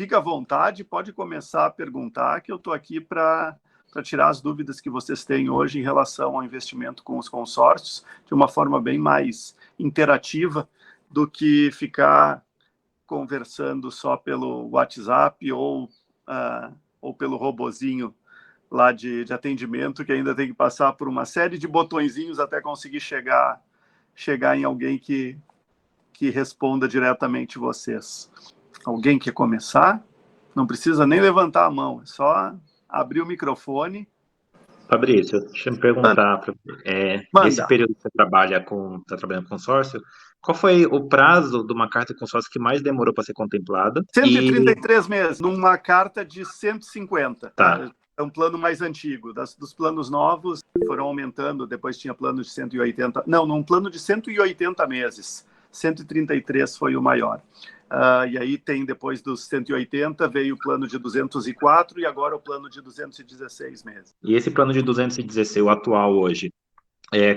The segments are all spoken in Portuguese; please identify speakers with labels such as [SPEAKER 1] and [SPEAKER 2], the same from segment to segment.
[SPEAKER 1] fica à vontade, pode começar a perguntar, que eu estou aqui para tirar as dúvidas que vocês têm hoje em relação ao investimento com os consórcios, de uma forma bem mais interativa do que ficar conversando só pelo WhatsApp ou pelo robozinho lá de atendimento, que ainda tem que passar por uma série de botõezinhos até conseguir chegar em alguém que responda diretamente vocês. Alguém quer começar? Não precisa nem levantar a mão, é só abrir o microfone.
[SPEAKER 2] Fabrício, deixa eu me perguntar, nesse período que você está trabalhando com consórcio, qual foi o prazo de uma carta de consórcio que mais demorou para ser contemplada?
[SPEAKER 1] 133 meses, numa carta de 150.
[SPEAKER 2] Tá.
[SPEAKER 1] É um plano mais antigo. Dos planos novos foram aumentando, depois tinha plano de 180. Não, num plano de 180 meses. 133 foi o maior. E aí tem, depois dos 180, veio o plano de 204 e agora o plano de 216 meses.
[SPEAKER 2] E esse plano de 216, o atual hoje,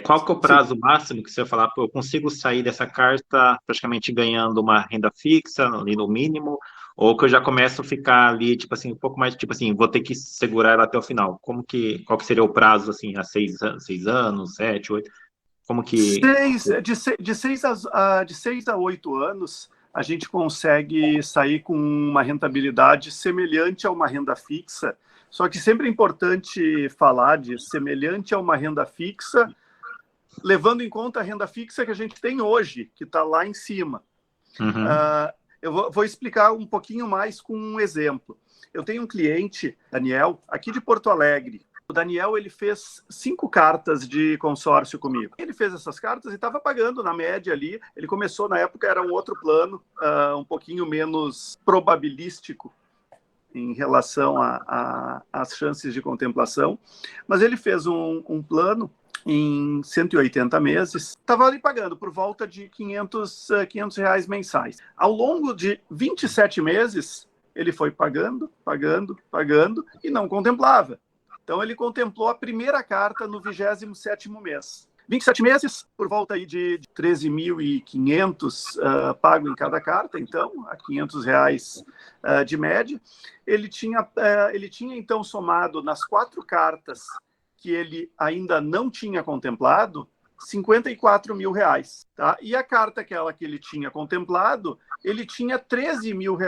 [SPEAKER 2] qual que é o prazo máximo que você vai falar, eu consigo sair dessa carta praticamente ganhando uma renda fixa, ali no mínimo, ou que eu já começo a ficar ali, tipo assim, um pouco mais, tipo assim, vou ter que segurar ela até o final? Qual que seria o prazo, assim, há 6 anos, 7, 8? Como que...
[SPEAKER 1] De 6 a 8 anos, a gente consegue sair com uma rentabilidade semelhante a uma renda fixa, só que sempre é importante falar de semelhante a uma renda fixa, levando em conta a renda fixa que a gente tem hoje, que está lá em cima.
[SPEAKER 2] Uhum.
[SPEAKER 1] Eu vou explicar um pouquinho mais com um exemplo. Eu tenho um cliente, Daniel, aqui de Porto Alegre. O Daniel, ele fez 5 cartas de consórcio comigo. Ele fez essas cartas e estava pagando na média ali. Ele começou, na época, era um outro plano, um pouquinho menos probabilístico em relação às chances de contemplação. Mas ele fez um plano em 180 meses, estava ali pagando por volta de R$500 mensais. Ao longo de 27 meses, ele foi pagando e não contemplava. Então, ele contemplou a primeira carta no 27º mês. 27 meses, por volta aí de 13.500 pago em cada carta, então, a R$500 de média. Ele tinha, então, somado nas 4 cartas que ele ainda não tinha contemplado, R$54 mil. Tá? E a carta que ele tinha contemplado, ele tinha R$13 mil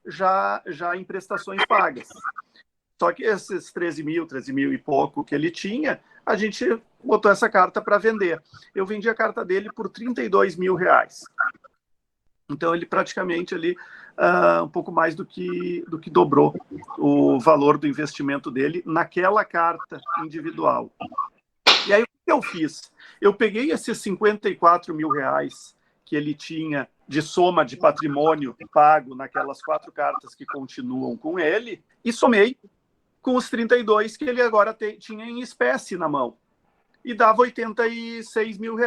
[SPEAKER 1] já em prestações pagas. Só que esses 13 mil e pouco que ele tinha, a gente botou essa carta para vender. Eu vendi a carta dele por R$32 mil. Então, ele praticamente ali, um pouco mais do que dobrou o valor do investimento dele naquela carta individual. E aí, o que eu fiz? Eu peguei esses R$54 mil que ele tinha de soma de patrimônio pago naquelas 4 cartas que continuam com ele e somei com os 32 que ele agora tinha em espécie na mão. E dava R$86 mil.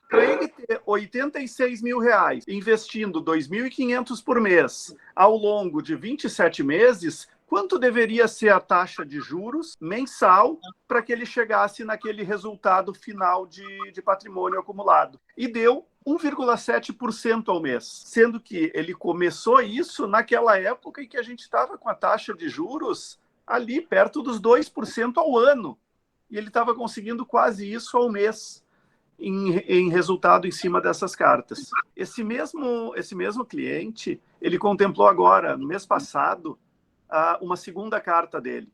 [SPEAKER 1] Para ele ter R$86 mil investindo R$2.500 por mês ao longo de 27 meses, quanto deveria ser a taxa de juros mensal para que ele chegasse naquele resultado final de patrimônio acumulado? E deu 1,7% ao mês, sendo que ele começou isso naquela época em que a gente estava com a taxa de juros ali perto dos 2% ao ano. E ele estava conseguindo quase isso ao mês em resultado em cima dessas cartas. Esse mesmo cliente, ele contemplou agora, no mês passado, uma segunda carta dele.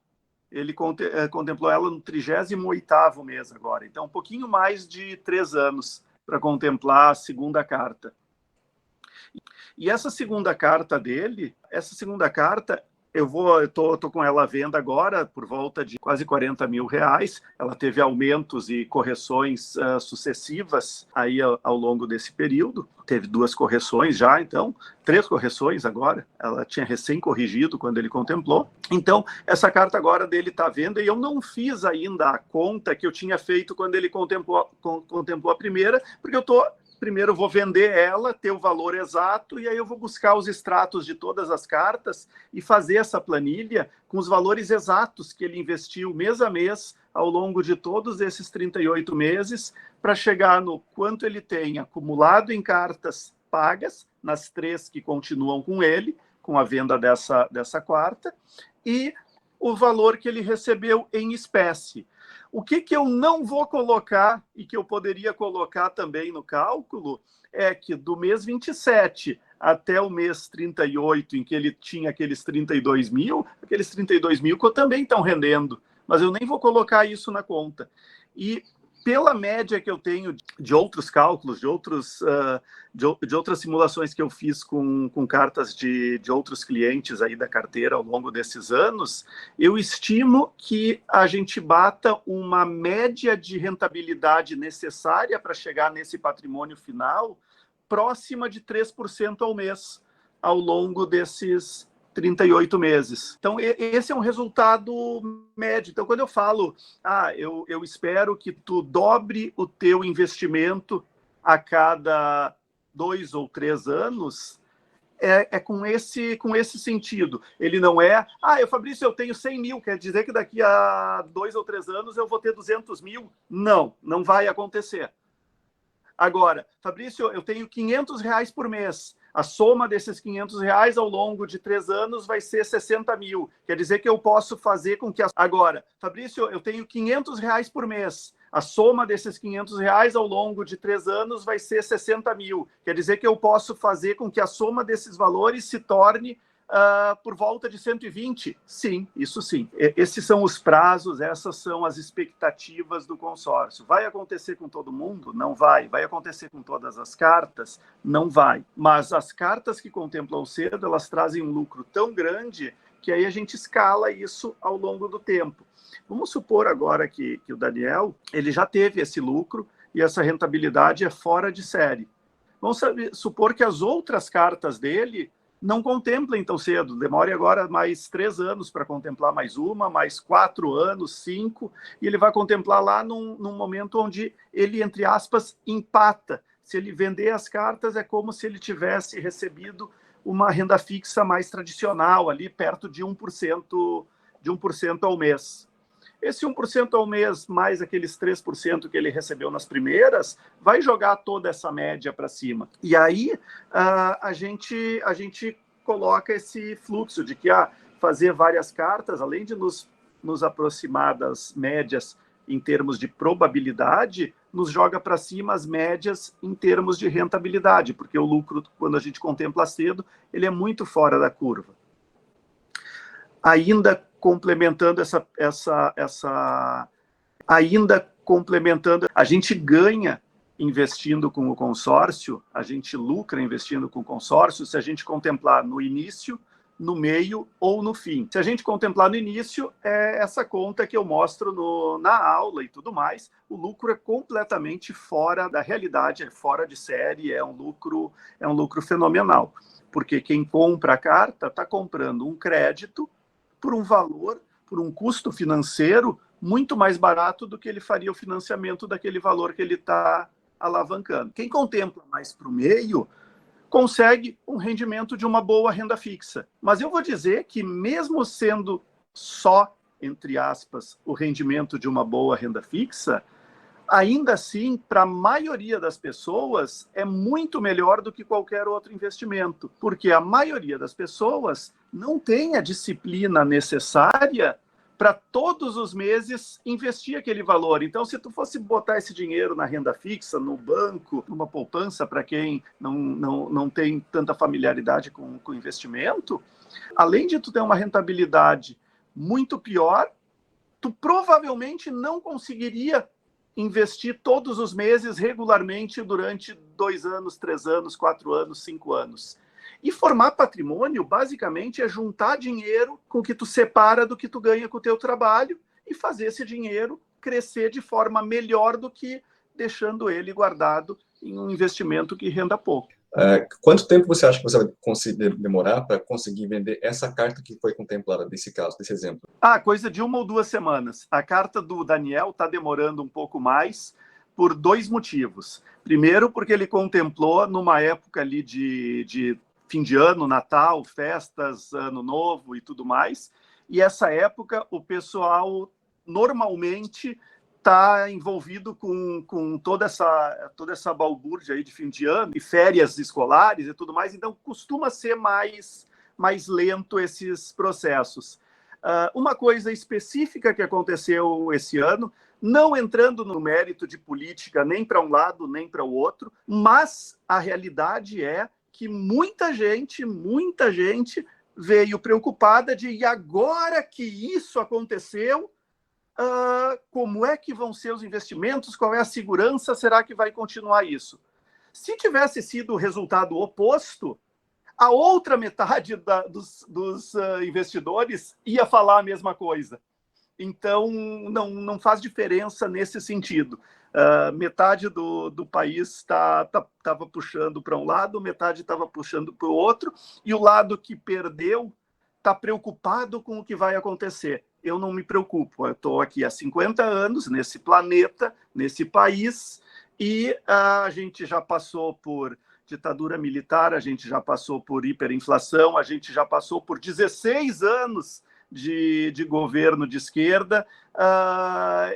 [SPEAKER 1] Ele contemplou ela no 38º mês agora. Então, um pouquinho mais de 3 anos para contemplar a segunda carta. E essa segunda carta dele, eu tô com ela à venda agora por volta de quase R$40 mil. Ela teve aumentos e correções sucessivas aí ao longo desse período. Teve 2 correções já, então 3 correções agora. Ela tinha recém-corrigido quando ele contemplou. Então, essa carta agora dele está à venda e eu não fiz ainda a conta que eu tinha feito quando ele contemplou a primeira, porque primeiro eu vou vender ela, ter o valor exato, e aí eu vou buscar os extratos de todas as cartas e fazer essa planilha com os valores exatos que ele investiu mês a mês ao longo de todos esses 38 meses, para chegar no quanto ele tem acumulado em cartas pagas, nas 3 que continuam com ele, com a venda dessa quarta, e o valor que ele recebeu em espécie. O que eu não vou colocar, e que eu poderia colocar também no cálculo, é que do mês 27 até o mês 38, em que ele tinha aqueles 32 mil também estão rendendo, mas eu nem vou colocar isso na conta. E pela média que eu tenho de outros cálculos, de outras simulações que eu fiz com cartas de outros clientes aí da carteira ao longo desses anos, eu estimo que a gente bata uma média de rentabilidade necessária para chegar nesse patrimônio final próxima de 3% ao mês, ao longo desses 38 meses. Então, esse é um resultado médio. Então, quando eu falo, eu espero que tu dobre o teu investimento a cada 2 ou 3 anos, é com esse sentido. Ele não é, Fabrício, eu tenho 100 mil, quer dizer que daqui a 2 ou 3 anos eu vou ter 200 mil? Não vai acontecer. Agora, Fabrício, eu tenho R$500 por mês. A soma desses R$500 ao longo de 3 anos vai ser 60 mil. Quer dizer que eu posso fazer com que... Agora, Fabrício, eu tenho R$500 por mês. A soma desses R$500 ao longo de 3 anos vai ser 60 mil. Quer dizer que eu posso fazer com que a soma desses valores se torne por volta de 120? Sim, isso sim. Esses são os prazos, essas são as expectativas do consórcio. Vai acontecer com todo mundo? Não vai. Vai acontecer com todas as cartas? Não vai. Mas as cartas que contemplam cedo, elas trazem um lucro tão grande que aí a gente escala isso ao longo do tempo. Vamos supor agora que o Daniel, ele já teve esse lucro e essa rentabilidade é fora de série. Vamos supor que as outras cartas dele não contemplem tão cedo, demore agora mais 3 anos para contemplar mais uma, mais 4 anos, 5, e ele vai contemplar lá num momento onde ele, entre aspas, empata. Se ele vender as cartas, é como se ele tivesse recebido uma renda fixa mais tradicional, ali perto de 1% ao mês. Esse 1% ao mês, mais aqueles 3% que ele recebeu nas primeiras, vai jogar toda essa média para cima. E aí a gente coloca esse fluxo de que fazer várias cartas, além de nos aproximar das médias em termos de probabilidade, nos joga para cima as médias em termos de rentabilidade, porque o lucro, quando a gente contempla cedo, ele é muito fora da curva. Ainda complementando a gente ganha investindo com o consórcio, a gente lucra investindo com o consórcio se a gente contemplar no início, no meio ou no fim. Se a gente contemplar no início, é essa conta que eu mostro na aula e tudo mais, o lucro é completamente fora da realidade, é fora de série, é um lucro fenomenal, porque quem compra a carta está comprando um crédito por um valor, por um custo financeiro muito mais barato do que ele faria o financiamento daquele valor que ele está alavancando. Quem contempla mais para o meio consegue um rendimento de uma boa renda fixa. Mas eu vou dizer que mesmo sendo só, entre aspas, o rendimento de uma boa renda fixa, ainda assim, para a maioria das pessoas, é muito melhor do que qualquer outro investimento, porque a maioria das pessoas não tem a disciplina necessária para todos os meses investir aquele valor. Então, se tu fosse botar esse dinheiro na renda fixa, no banco, numa poupança, para quem não tem tanta familiaridade com investimento, além de tu ter uma rentabilidade muito pior, tu provavelmente não conseguiria investir todos os meses regularmente durante 2 anos, 3 anos, 4 anos, 5 anos. E formar patrimônio, basicamente, é juntar dinheiro com o que tu separa do que tu ganha com o teu trabalho e fazer esse dinheiro crescer de forma melhor do que deixando ele guardado em um investimento que renda pouco.
[SPEAKER 3] Quanto tempo você acha que você vai conseguir demorar para conseguir vender essa carta que foi contemplada desse caso, desse exemplo?
[SPEAKER 1] Coisa de 1 ou 2 semanas. A carta do Daniel está demorando um pouco mais por 2 motivos. Primeiro, porque ele contemplou numa época ali de fim de ano, Natal, festas, Ano Novo e tudo mais. E essa época, o pessoal normalmente está envolvido com toda essa balbúrdia aí de fim de ano e férias escolares e tudo mais, então costuma ser mais mais lento esses processos. Uma coisa específica que aconteceu esse ano, não entrando no mérito de política nem para um lado nem para o outro, mas a realidade é que muita gente veio preocupada de, e agora que isso aconteceu, como é que vão ser os investimentos, qual é a segurança, será que vai continuar isso? Se tivesse sido o resultado oposto, a outra metade dos investidores ia falar a mesma coisa. Então, não faz diferença nesse sentido. Metade do país estava puxando para um lado, metade estava puxando para o outro, e o lado que perdeu está preocupado com o que vai acontecer. Eu não me preocupo, eu estou aqui há 50 anos, nesse planeta, nesse país, e a gente já passou por ditadura militar, a gente já passou por hiperinflação, a gente já passou por 16 anos de governo de esquerda,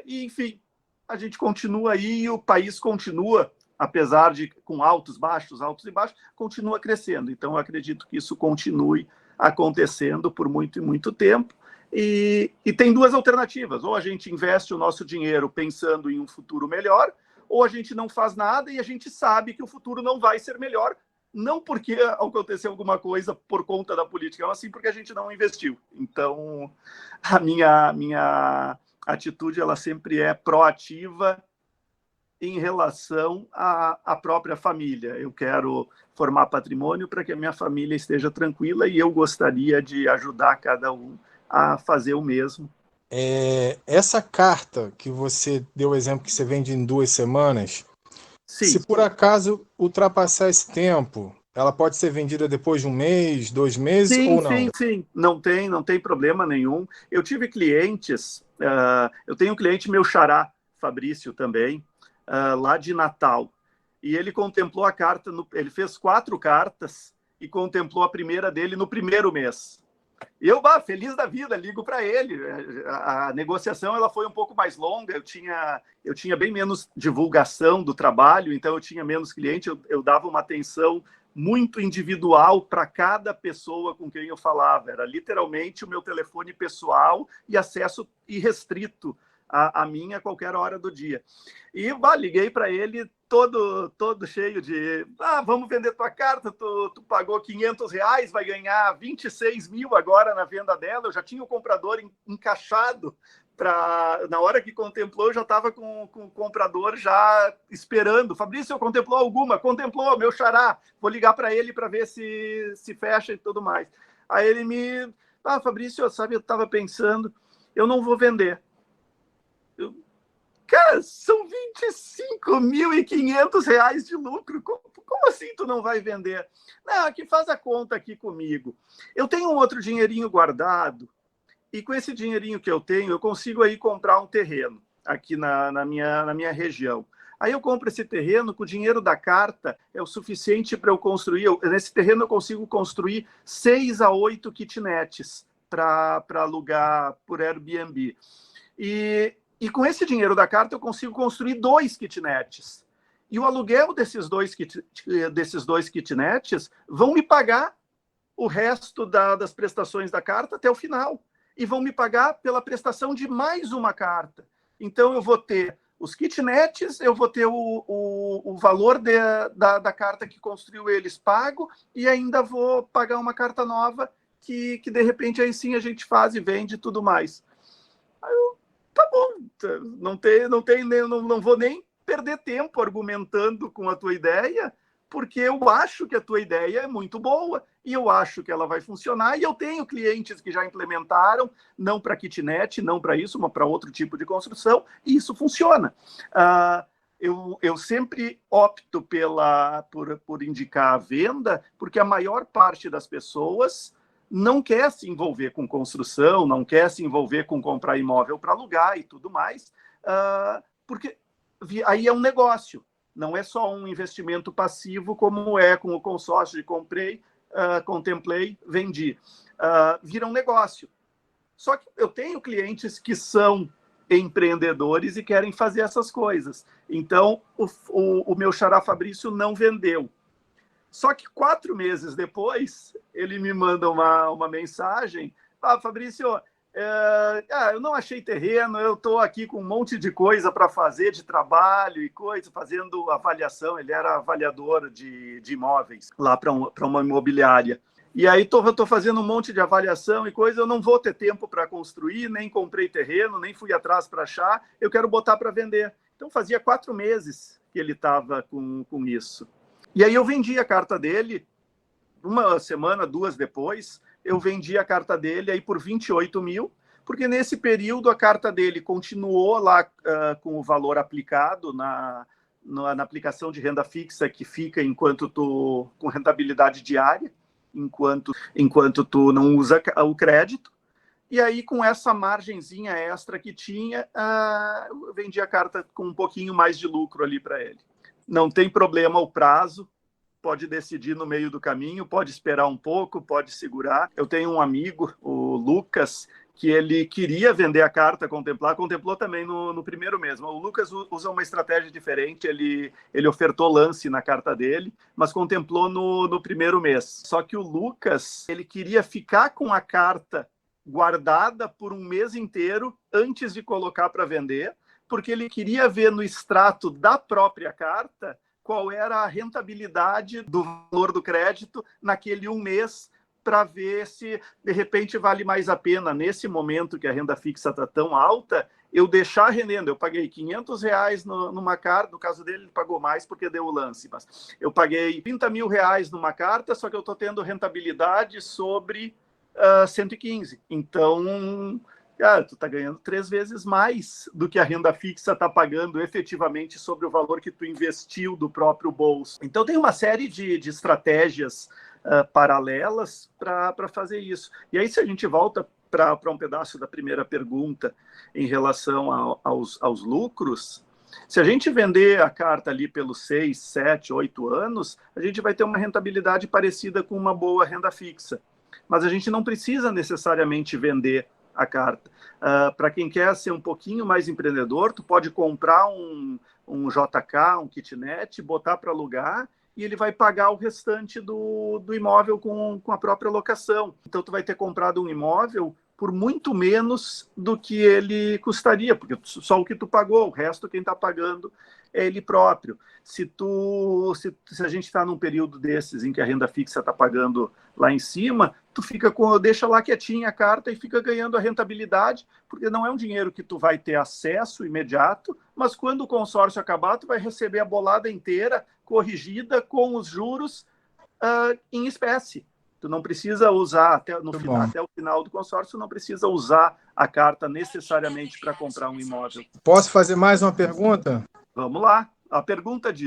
[SPEAKER 1] e, enfim, a gente continua aí e o país continua, apesar de com altos e baixos, continua crescendo. Então, eu acredito que isso continue acontecendo por muito e muito tempo. E tem duas alternativas: ou a gente investe o nosso dinheiro pensando em um futuro melhor, ou a gente não faz nada e a gente sabe que o futuro não vai ser melhor, não porque aconteceu alguma coisa por conta da política, mas sim porque a gente não investiu. Então, a minha atitude ela sempre é proativa em relação à própria família. Eu quero formar patrimônio para que a minha família esteja tranquila e eu gostaria de ajudar cada um a fazer o mesmo.
[SPEAKER 4] Essa carta que você deu o exemplo que você vende em 2 semanas,
[SPEAKER 1] Sim.
[SPEAKER 4] Se por acaso ultrapassar esse tempo, ela pode ser vendida depois de 1 mês, 2 meses ou não?
[SPEAKER 1] Sim. Não tem problema nenhum. Eu tive clientes, eu tenho um cliente, meu xará, Fabrício também, lá de Natal. E ele contemplou a carta, ele fez 4 cartas e contemplou a primeira dele no primeiro mês. Eu, feliz da vida, ligo para ele. A negociação ela foi um pouco mais longa, eu tinha bem menos divulgação do trabalho, então eu tinha menos cliente, eu dava uma atenção muito individual para cada pessoa com quem eu falava. Era literalmente o meu telefone pessoal e acesso irrestrito a mim a qualquer hora do dia. E liguei para ele todo cheio de vamos vender tua carta, tu pagou R$500, vai ganhar 26 mil agora na venda dela. Eu já tinha o comprador encaixado, na hora que contemplou, eu já estava com o comprador já esperando. Fabrício, contemplou alguma? Contemplou, meu xará. Vou ligar para ele para ver se fecha e tudo mais. Aí ele Fabrício, sabe, eu estava pensando, eu não vou vender. Cara, são R$25.500 de lucro. Como assim tu não vai vender? Não, aqui faz a conta aqui comigo. Eu tenho um outro dinheirinho guardado e com esse dinheirinho que eu tenho, eu consigo aí comprar um terreno aqui na minha região. Aí eu compro esse terreno, com o dinheiro da carta é o suficiente para eu construir. Nesse terreno eu consigo construir 6 a 8 kitnets para alugar por Airbnb. E com esse dinheiro da carta eu consigo construir 2 kitnets. E o aluguel desses dois kitnets vão me pagar o resto das prestações da carta até o final. E vão me pagar pela prestação de mais uma carta. Então eu vou ter os kitnets, eu vou ter o valor da carta que construiu eles pago e ainda vou pagar uma carta nova que de repente aí sim a gente faz e vende e tudo mais. Aí eu, tá bom, não vou nem perder tempo argumentando com a tua ideia, porque eu acho que a tua ideia é muito boa e eu acho que ela vai funcionar, e eu tenho clientes que já implementaram, não para kitnet, não para isso, mas para outro tipo de construção, e isso funciona. Eu sempre opto por indicar a venda, porque a maior parte das pessoas não quer se envolver com construção, não quer se envolver com comprar imóvel para alugar e tudo mais, porque aí é um negócio, não é só um investimento passivo como é com o consórcio de comprei, contemplei, vendi. Vira um negócio. Só que eu tenho clientes que são empreendedores e querem fazer essas coisas. Então, o meu xará Fabrício não vendeu. Só que 4 meses depois, ele me manda uma mensagem: Fabrício, eu não achei terreno, eu estou aqui com um monte de coisa para fazer, de trabalho e coisa, fazendo avaliação. Ele era avaliador de imóveis lá para uma imobiliária. E aí estou fazendo um monte de avaliação e coisa, eu não vou ter tempo para construir, nem comprei terreno, nem fui atrás para achar, eu quero botar para vender. Então fazia 4 meses que ele estava com isso. E aí eu vendi a carta dele, 1 semana, 2 depois, eu vendi a carta dele aí por 28 mil, porque nesse período a carta dele continuou lá com o valor aplicado na aplicação de renda fixa, que fica com rentabilidade diária, enquanto tu não usa o crédito. E aí, com essa margenzinha extra que tinha, eu vendi a carta com um pouquinho mais de lucro ali para ele. Não tem problema o prazo, pode decidir no meio do caminho, pode esperar um pouco, pode segurar. Eu tenho um amigo, o Lucas, que ele queria vender a carta, contemplou também no primeiro mês. O Lucas usa uma estratégia diferente, ele ofertou lance na carta dele, mas contemplou no primeiro mês. Só que o Lucas, ele queria ficar com a carta guardada por um mês inteiro antes de colocar para vender, porque ele queria ver no extrato da própria carta qual era a rentabilidade do valor do crédito naquele um mês, para ver se, de repente, vale mais a pena, nesse momento que a renda fixa está tão alta, eu deixar rendendo. Eu paguei R$500 numa carta, no caso dele, ele pagou mais porque deu o lance, mas eu paguei R$30 mil numa carta, só que eu estou tendo rentabilidade sobre 115. Então, tu está ganhando 3 vezes mais do que a renda fixa está pagando efetivamente sobre o valor que tu investiu do próprio bolso. Então, tem uma série de estratégias paralelas para fazer isso. E aí, se a gente volta para um pedaço da primeira pergunta em relação aos lucros, se a gente vender a carta ali pelos 6, 7, 8 anos, a gente vai ter uma rentabilidade parecida com uma boa renda fixa. Mas a gente não precisa necessariamente vender a carta. Para quem quer ser um pouquinho mais empreendedor, tu pode comprar um JK, um kitnet, botar para alugar, e ele vai pagar o restante do imóvel com a própria locação. Então, tu vai ter comprado um imóvel por muito menos do que ele custaria, porque só o que tu pagou, o resto quem está pagando é ele próprio. Se a gente está num período desses em que a renda fixa está pagando lá em cima, tu deixa lá quietinha a carta e fica ganhando a rentabilidade, porque não é um dinheiro que tu vai ter acesso imediato, mas quando o consórcio acabar, tu vai receber a bolada inteira, corrigida, com os juros em espécie. Tu não precisa usar, até o final do consórcio, não precisa usar a carta necessariamente para comprar um imóvel.
[SPEAKER 4] Posso fazer mais uma pergunta?
[SPEAKER 1] Vamos lá. A pergunta de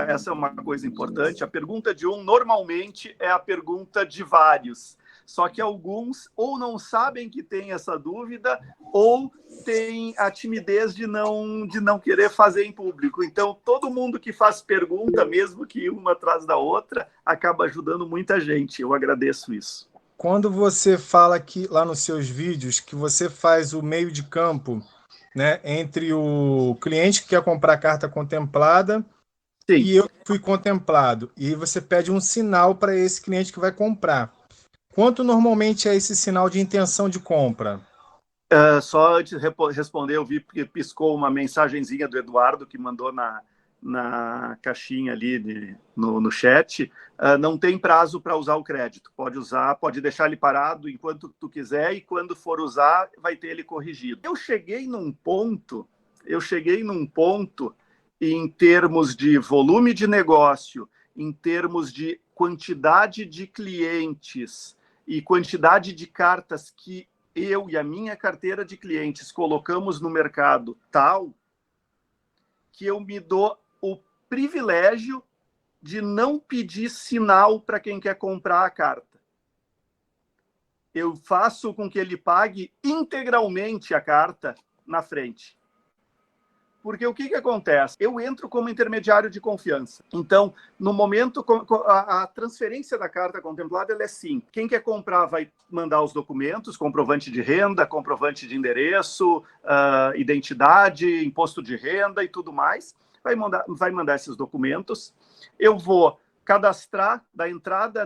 [SPEAKER 1] essa é uma coisa importante, a pergunta de normalmente é a pergunta de vários. Só que alguns ou não sabem que tem essa dúvida ou tem a timidez de não querer fazer em público. Então, todo mundo que faz pergunta, mesmo que uma atrás da outra, acaba ajudando muita gente. Eu agradeço isso.
[SPEAKER 4] Quando você fala aqui, lá nos seus vídeos, que você faz o meio de campo, né, entre o cliente que quer comprar carta contemplada
[SPEAKER 1] Sim.
[SPEAKER 4] E eu fui contemplado, e você pede um sinal para esse cliente que vai comprar. Quanto normalmente é esse sinal de intenção de compra?
[SPEAKER 1] Só antes de responder, eu vi porque piscou uma mensagenzinha do Eduardo que mandou na caixinha ali no chat. Não tem prazo para usar o crédito. Pode usar, pode deixar ele parado enquanto tu quiser e quando for usar, vai ter ele corrigido. Eu cheguei num ponto em termos de volume de negócio, em termos de quantidade de clientes e quantidade de cartas que eu e a minha carteira de clientes colocamos no mercado tal, que eu me dou o privilégio de não pedir sinal para quem quer comprar a carta. Eu faço com que ele pague integralmente a carta na frente. Porque o que acontece? Eu entro como intermediário de confiança. Então, no momento, a transferência da carta contemplada ela é simples. Quem quer comprar vai mandar os documentos, comprovante de renda, comprovante de endereço, identidade, imposto de renda e tudo mais. Vai mandar esses documentos. Eu vou cadastrar da entrada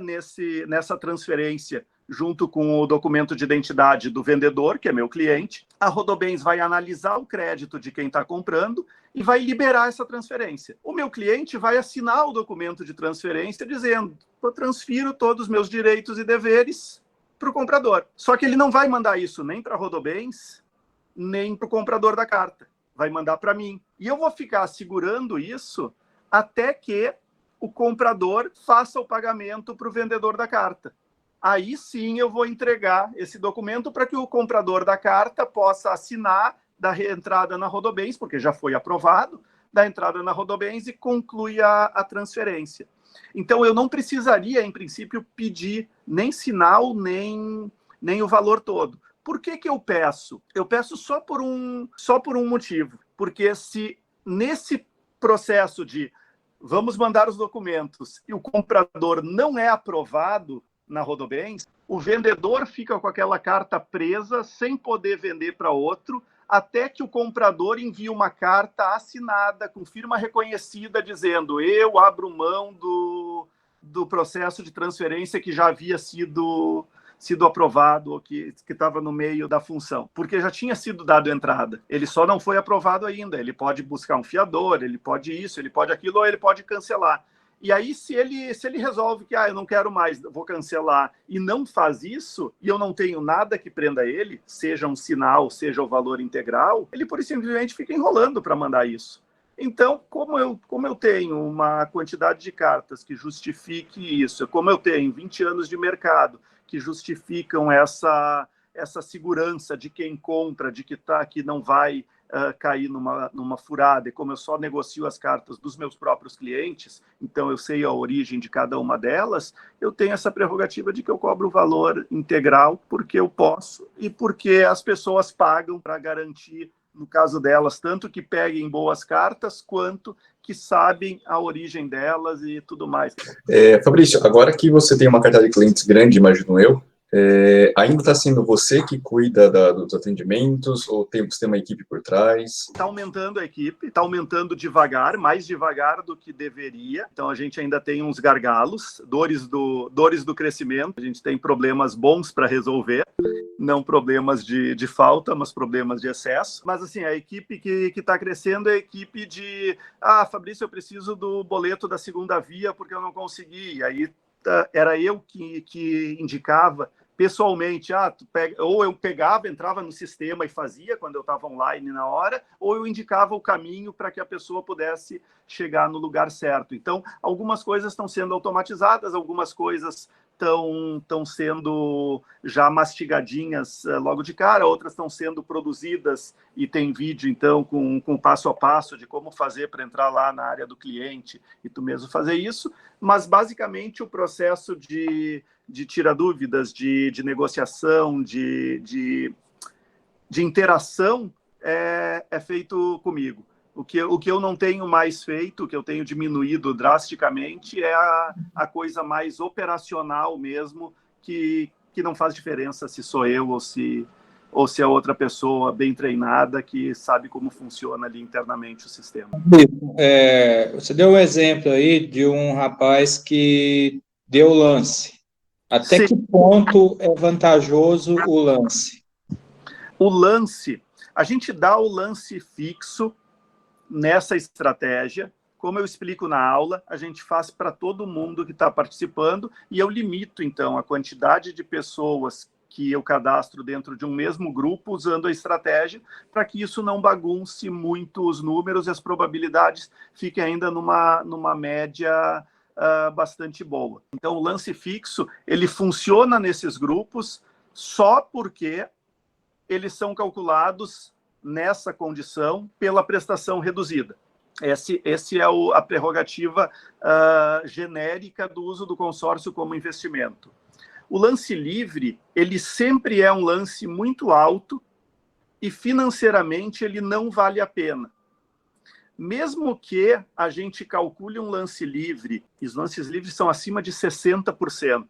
[SPEAKER 1] nessa transferência junto com o documento de identidade do vendedor, que é meu cliente. A Rodobens vai analisar o crédito de quem está comprando e vai liberar essa transferência. O meu cliente vai assinar o documento de transferência dizendo: eu transfiro todos os meus direitos e deveres para o comprador. Só que ele não vai mandar isso nem para a Rodobens, nem para o comprador da carta. Vai mandar para mim. E eu vou ficar segurando isso até que o comprador faça o pagamento para o vendedor da carta. Aí sim eu vou entregar esse documento para que o comprador da carta possa assinar da reentrada na Rodobens, porque já foi aprovado, da entrada na Rodobens e conclui a transferência. Então eu não precisaria, em princípio, pedir nem sinal, nem o valor todo. Por que eu peço? Eu peço só por um motivo. Porque se nesse processo de vamos mandar os documentos e o comprador não é aprovado na Rodobens, o vendedor fica com aquela carta presa, sem poder vender para outro, até que o comprador envie uma carta assinada, com firma reconhecida, dizendo: eu abro mão do processo de transferência que já havia sido aprovado, ou que estava no meio da função, porque já tinha sido dado entrada. Ele só não foi aprovado ainda. Ele pode buscar um fiador, ele pode isso, ele pode aquilo, ou ele pode cancelar. E aí, se ele resolve que eu não quero mais, vou cancelar, e não faz isso, e eu não tenho nada que prenda ele, seja um sinal, seja o valor integral, ele pura e simplesmente fica enrolando para mandar isso. Então, como eu tenho uma quantidade de cartas que justifique isso, como eu tenho 20 anos de mercado que justificam essa segurança de quem compra, de que não vai cair numa furada, e como eu só negocio as cartas dos meus próprios clientes, então eu sei a origem de cada uma delas, eu tenho essa prerrogativa de que eu cobro o valor integral porque eu posso e porque as pessoas pagam para garantir, no caso delas, tanto que peguem boas cartas, quanto que sabem a origem delas e tudo mais.
[SPEAKER 3] Fabrício, agora que você tem uma carteira de clientes grande, imagino eu, ainda está sendo você que cuida dos atendimentos, ou você tem uma equipe por trás?
[SPEAKER 1] Está aumentando a equipe, está aumentando devagar, mais devagar do que deveria. Então a gente ainda tem uns gargalos, dores do crescimento. A gente tem problemas bons para resolver, não problemas de falta, mas problemas de excesso. Mas assim, a equipe que está crescendo é a equipe de Fabrício, eu preciso do boleto da segunda via porque eu não consegui. E aí era eu que indicava pessoalmente, ou eu pegava, entrava no sistema e fazia quando eu estava online na hora, ou eu indicava o caminho para que a pessoa pudesse chegar no lugar certo. Então, algumas coisas estão sendo automatizadas, algumas coisas estão sendo já mastigadinhas logo de cara, outras estão sendo produzidas e tem vídeo, então, com passo a passo de como fazer para entrar lá na área do cliente e tu mesmo fazer isso, mas basicamente o processo de tirar dúvidas, de negociação, de interação é feito comigo. O que eu não tenho mais feito, o que eu tenho diminuído drasticamente, é a coisa mais operacional mesmo, que não faz diferença se sou eu ou se é outra pessoa bem treinada que sabe como funciona ali internamente o sistema.
[SPEAKER 5] Você deu um exemplo aí de um rapaz que deu lance. Até Sim. Que ponto é vantajoso o lance?
[SPEAKER 1] O lance, a gente dá o lance fixo nessa estratégia. Como eu explico na aula, a gente faz para todo mundo que está participando, e eu limito, então, a quantidade de pessoas que eu cadastro dentro de um mesmo grupo usando a estratégia, para que isso não bagunce muito os números e as probabilidades fiquem ainda numa média bastante boa. Então, o lance fixo, ele funciona nesses grupos só porque eles são calculados nessa condição pela prestação reduzida. Esse é a prerrogativa genérica do uso do consórcio como investimento. O lance livre, ele sempre é um lance muito alto e financeiramente ele não vale a pena. Mesmo que a gente calcule um lance livre, e os lances livres são acima de 60%.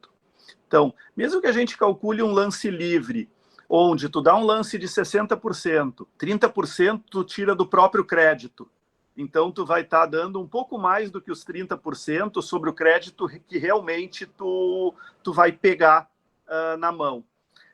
[SPEAKER 1] Então, mesmo que a gente calcule um lance livre, onde tu dá um lance de 60%, 30% tu tira do próprio crédito, Então, tu vai estar dando um pouco mais do que os 30% sobre o crédito que realmente tu vai pegar na mão.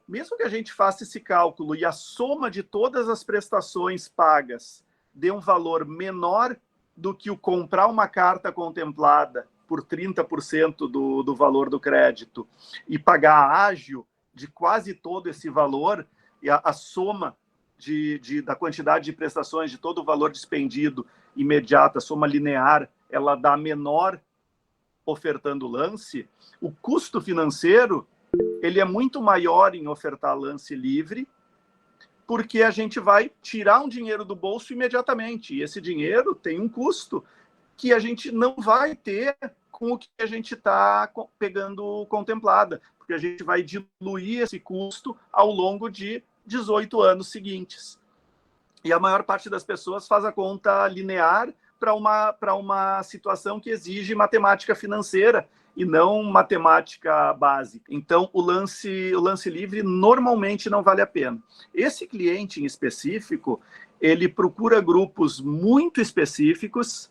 [SPEAKER 1] Mesmo que a gente faça esse cálculo e a soma de todas as prestações pagas dê um valor menor do que o comprar uma carta contemplada por 30% do valor do crédito e pagar ágio de quase todo esse valor, e a soma da quantidade de prestações, de todo o valor dispendido imediata, a soma linear, ela dá menor ofertando lance, o custo financeiro ele é muito maior em ofertar lance livre, porque a gente vai tirar um dinheiro do bolso imediatamente, e esse dinheiro tem um custo que a gente não vai ter com o que a gente está pegando contemplada, porque a gente vai diluir esse custo ao longo de 18 anos seguintes. E a maior parte das pessoas faz a conta linear para uma situação que exige matemática financeira e não matemática básica. Então, o lance livre normalmente não vale a pena. Esse cliente em específico, ele procura grupos muito específicos,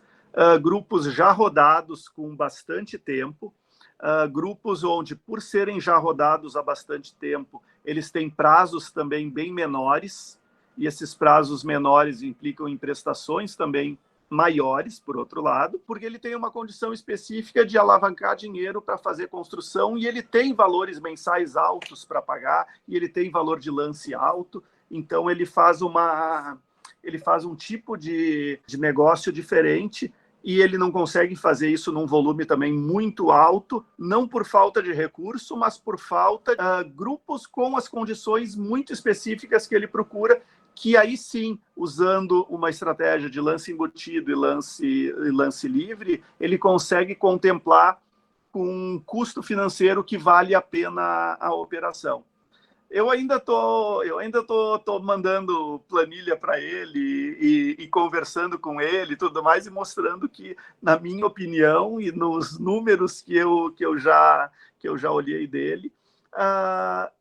[SPEAKER 1] grupos já rodados com bastante tempo, grupos onde, por serem já rodados há bastante tempo, eles têm prazos também bem menores, e esses prazos menores implicam em prestações também maiores, por outro lado, porque ele tem uma condição específica de alavancar dinheiro para fazer construção, e ele tem valores mensais altos para pagar, e ele tem valor de lance alto, então ele faz um tipo de negócio diferente, e ele não consegue fazer isso num volume também muito alto, não por falta de recurso, mas por falta de grupos com as condições muito específicas que ele procura, que aí sim, usando uma estratégia de lance embutido e lance livre, ele consegue contemplar com um custo financeiro que vale a pena a operação. Eu ainda tô mandando planilha para ele e conversando com ele e tudo mais, e mostrando que, na minha opinião e nos números que eu já olhei dele,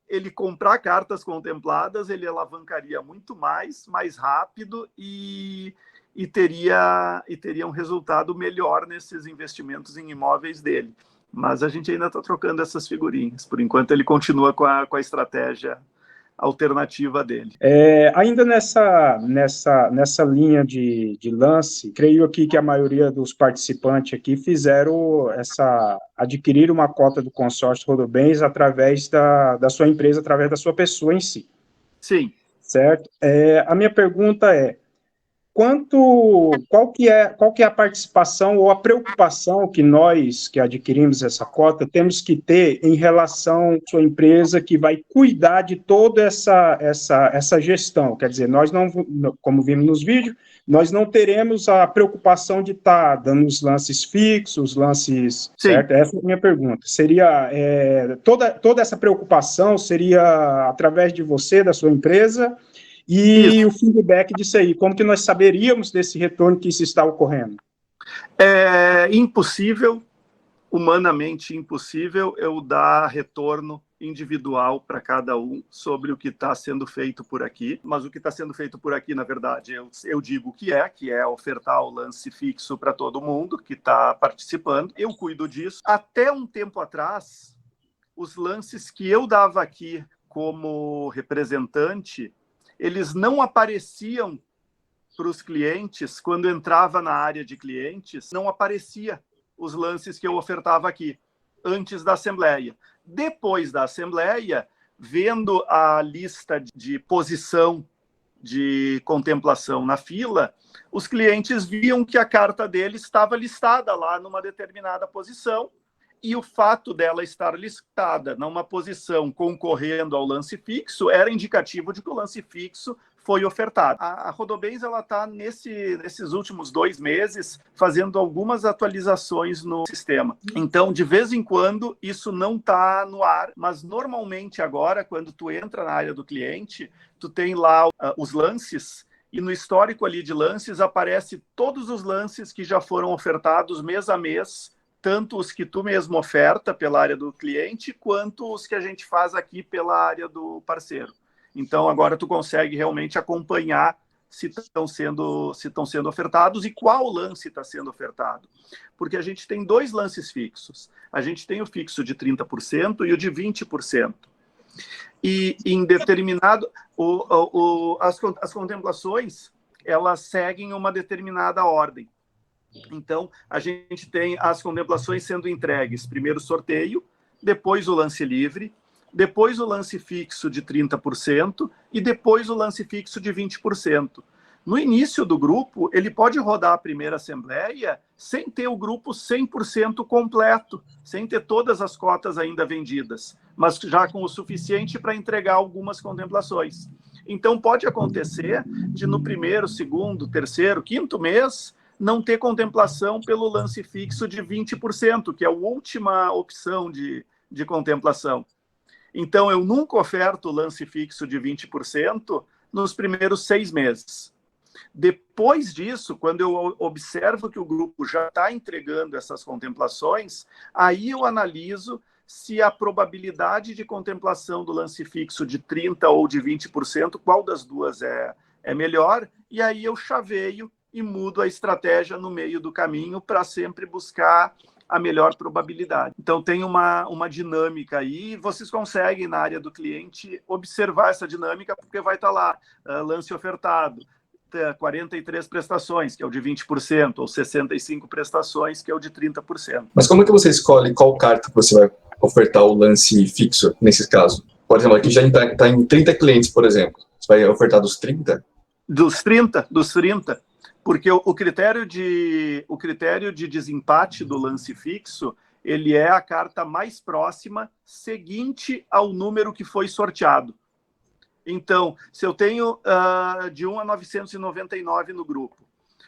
[SPEAKER 1] ele comprar cartas contempladas, ele alavancaria muito mais rápido e teria um resultado melhor nesses investimentos em imóveis dele. Mas a gente ainda está trocando essas figurinhas. Por enquanto, ele continua com a estratégia alternativa dele.
[SPEAKER 6] Ainda nessa linha de lance, creio aqui que a maioria dos participantes aqui adquirir uma cota do consórcio Rodobens através da sua empresa, através da sua pessoa em si.
[SPEAKER 1] Sim.
[SPEAKER 6] Certo? A minha pergunta é, qual que é a participação ou a preocupação que nós, que adquirimos essa cota, temos que ter em relação à sua empresa que vai cuidar de toda essa gestão? Quer dizer, nós não, como vimos nos vídeos, nós não teremos a preocupação de estar dando os lances fixos, lances...
[SPEAKER 1] Sim.
[SPEAKER 6] Certo? Essa é a minha pergunta. Seria, toda essa preocupação seria através de você, da sua empresa... E isso. O feedback disso aí, como que nós saberíamos desse retorno que isso está ocorrendo?
[SPEAKER 1] É impossível, humanamente impossível, eu dar retorno individual para cada um sobre o que está sendo feito por aqui, mas o que está sendo feito por aqui, na verdade, eu digo que é ofertar o lance fixo para todo mundo que está participando. Eu cuido disso. Até um tempo atrás, os lances que eu dava aqui como representante, eles não apareciam para os clientes. Quando entrava na área de clientes, não aparecia os lances que eu ofertava aqui, antes da Assembleia. Depois da Assembleia, vendo a lista de posição de contemplação na fila, os clientes viam que a carta dele estava listada lá numa determinada posição, e o fato dela estar listada numa posição concorrendo ao lance fixo era indicativo de que o lance fixo foi ofertado. A Rodobens está nesses últimos 2 meses fazendo algumas atualizações no sistema. Então, de vez em quando, isso não está no ar, mas normalmente agora, quando tu entra na área do cliente, tu tem lá os lances, e no histórico ali de lances aparece todos os lances que já foram ofertados mês a mês, tanto os que tu mesmo oferta pela área do cliente, quanto os que a gente faz aqui pela área do parceiro. Então, agora tu consegue realmente acompanhar se estão sendo ofertados e qual lance está sendo ofertado. Porque a gente tem 2 lances fixos. A gente tem o fixo de 30% e o de 20%. E em determinado... as contemplações, elas seguem uma determinada ordem. Então, a gente tem as contemplações sendo entregues. Primeiro o sorteio, depois o lance livre, depois o lance fixo de 30% e depois o lance fixo de 20%. No início do grupo, ele pode rodar a primeira assembleia sem ter o grupo 100% completo, sem ter todas as cotas ainda vendidas, mas já com o suficiente para entregar algumas contemplações. Então, pode acontecer de no primeiro, segundo, terceiro, quinto mês não ter contemplação pelo lance fixo de 20%, que é a última opção de contemplação. Então, eu nunca oferto o lance fixo de 20% nos primeiros 6 meses. Depois disso, quando eu observo que o grupo já está entregando essas contemplações, aí eu analiso se a probabilidade de contemplação do lance fixo de 30% ou de 20%, qual das duas é melhor, e aí eu chaveio e mudo a estratégia no meio do caminho para sempre buscar a melhor probabilidade. Então, tem uma dinâmica aí, e vocês conseguem, na área do cliente, observar essa dinâmica, porque vai estar lá, lance ofertado, 43 prestações, que é o de 20%, ou 65 prestações, que é o de 30%.
[SPEAKER 3] Mas como é que você escolhe qual carta que você vai ofertar o lance fixo, nesse caso? Por exemplo, aqui já está em 30 clientes, por exemplo. Você vai ofertar dos 30?
[SPEAKER 1] Dos 30, porque o critério de desempate do lance fixo, ele é a carta mais próxima seguinte ao número que foi sorteado. Então, se eu tenho de 1 a 999 no grupo,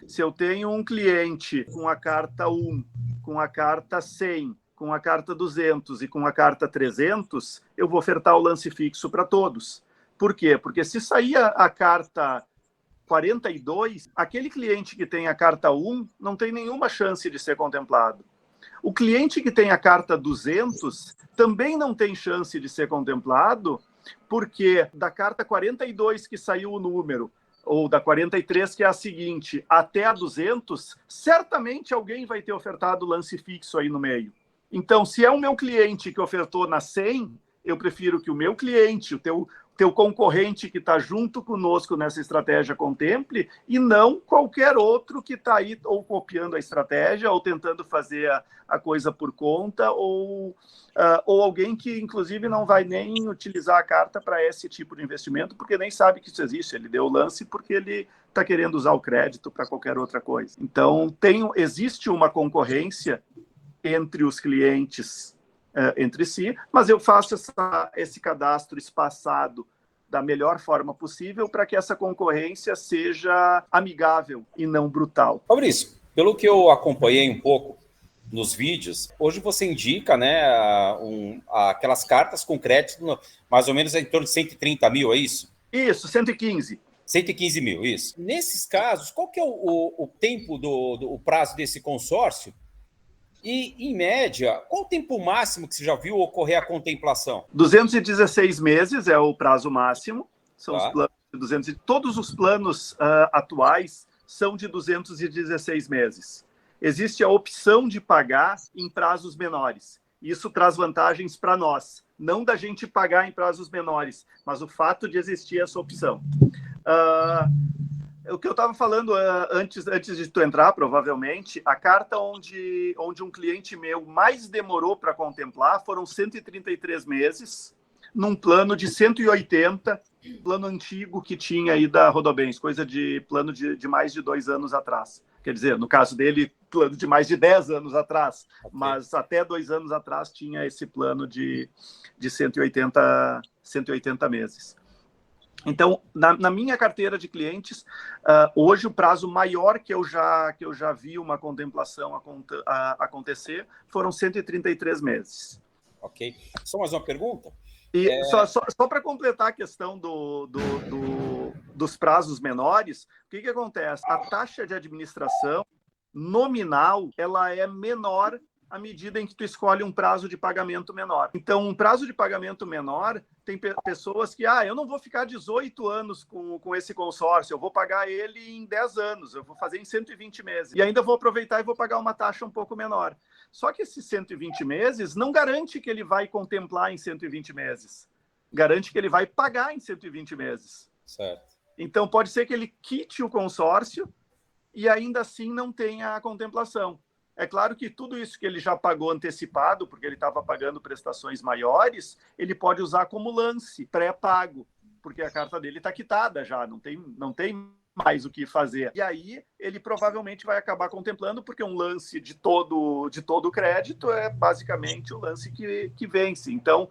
[SPEAKER 1] se eu tenho um cliente com a carta 1, com a carta 100, com a carta 200 e com a carta 300, eu vou ofertar o lance fixo para todos. Por quê? Porque se sair a carta 42, aquele cliente que tem a carta 1 não tem nenhuma chance de ser contemplado. O cliente que tem a carta 200 também não tem chance de ser contemplado, porque da carta 42 que saiu o número, ou da 43 que é a seguinte, até a 200, certamente alguém vai ter ofertado lance fixo aí no meio. Então, se é o meu cliente que ofertou na 100, eu prefiro que o meu cliente, o teu concorrente que está junto conosco nessa estratégia contemple, e não qualquer outro que está aí ou copiando a estratégia, ou tentando fazer a coisa por conta, ou alguém que, inclusive, não vai nem utilizar a carta para esse tipo de investimento, porque nem sabe que isso existe. Ele deu o lance porque ele está querendo usar o crédito para qualquer outra coisa. Então, existe uma concorrência entre os clientes entre si, mas eu faço esse cadastro espaçado da melhor forma possível para que essa concorrência seja amigável e não brutal.
[SPEAKER 7] Fabrício, pelo que eu acompanhei um pouco nos vídeos, hoje você indica, né, aquelas cartas com crédito mais ou menos em torno de 130 mil, é isso?
[SPEAKER 1] Isso, 115.
[SPEAKER 7] 115 mil, isso. Nesses casos, qual que é o tempo o prazo desse consórcio? E, em média, qual o tempo máximo que você já viu ocorrer a contemplação?
[SPEAKER 1] 216 meses é o prazo máximo. São os planos de 200. Todos os planos atuais são de 216 meses. Existe a opção de pagar em prazos menores. Isso traz vantagens para nós. Não da gente pagar em prazos menores, mas o fato de existir essa opção. O que eu estava falando antes de tu entrar, provavelmente, a carta onde um cliente meu mais demorou para contemplar foram 133 meses, num plano de 180, plano antigo que tinha aí da Rodobens, coisa de plano de mais de 2 anos atrás. Quer dizer, no caso dele, plano de mais de 10 anos atrás, mas até 2 anos atrás tinha esse plano de 180 meses. Então, na minha carteira de clientes, hoje o prazo maior que eu já vi uma contemplação acontecer foram 133 meses.
[SPEAKER 7] Ok. Só mais uma pergunta?
[SPEAKER 1] E só para completar a questão dos prazos menores, o que acontece? A taxa de administração nominal ela é menor à medida em que tu escolhe um prazo de pagamento menor. Então, um prazo de pagamento menor, tem pessoas que, eu não vou ficar 18 anos com esse consórcio, eu vou pagar ele em 10 anos, eu vou fazer em 120 meses. E ainda vou aproveitar e vou pagar uma taxa um pouco menor. Só que esses 120 meses não garante que ele vai contemplar em 120 meses. Garante que ele vai pagar em 120 meses.
[SPEAKER 7] Certo.
[SPEAKER 1] Então, pode ser que ele quite o consórcio e ainda assim não tenha a contemplação. É claro que tudo isso que ele já pagou antecipado, porque ele estava pagando prestações maiores, ele pode usar como lance pré-pago, porque a carta dele está quitada já, não tem mais o que fazer. E aí ele provavelmente vai acabar contemplando, porque um lance de todo o crédito é basicamente o lance que vence. Então,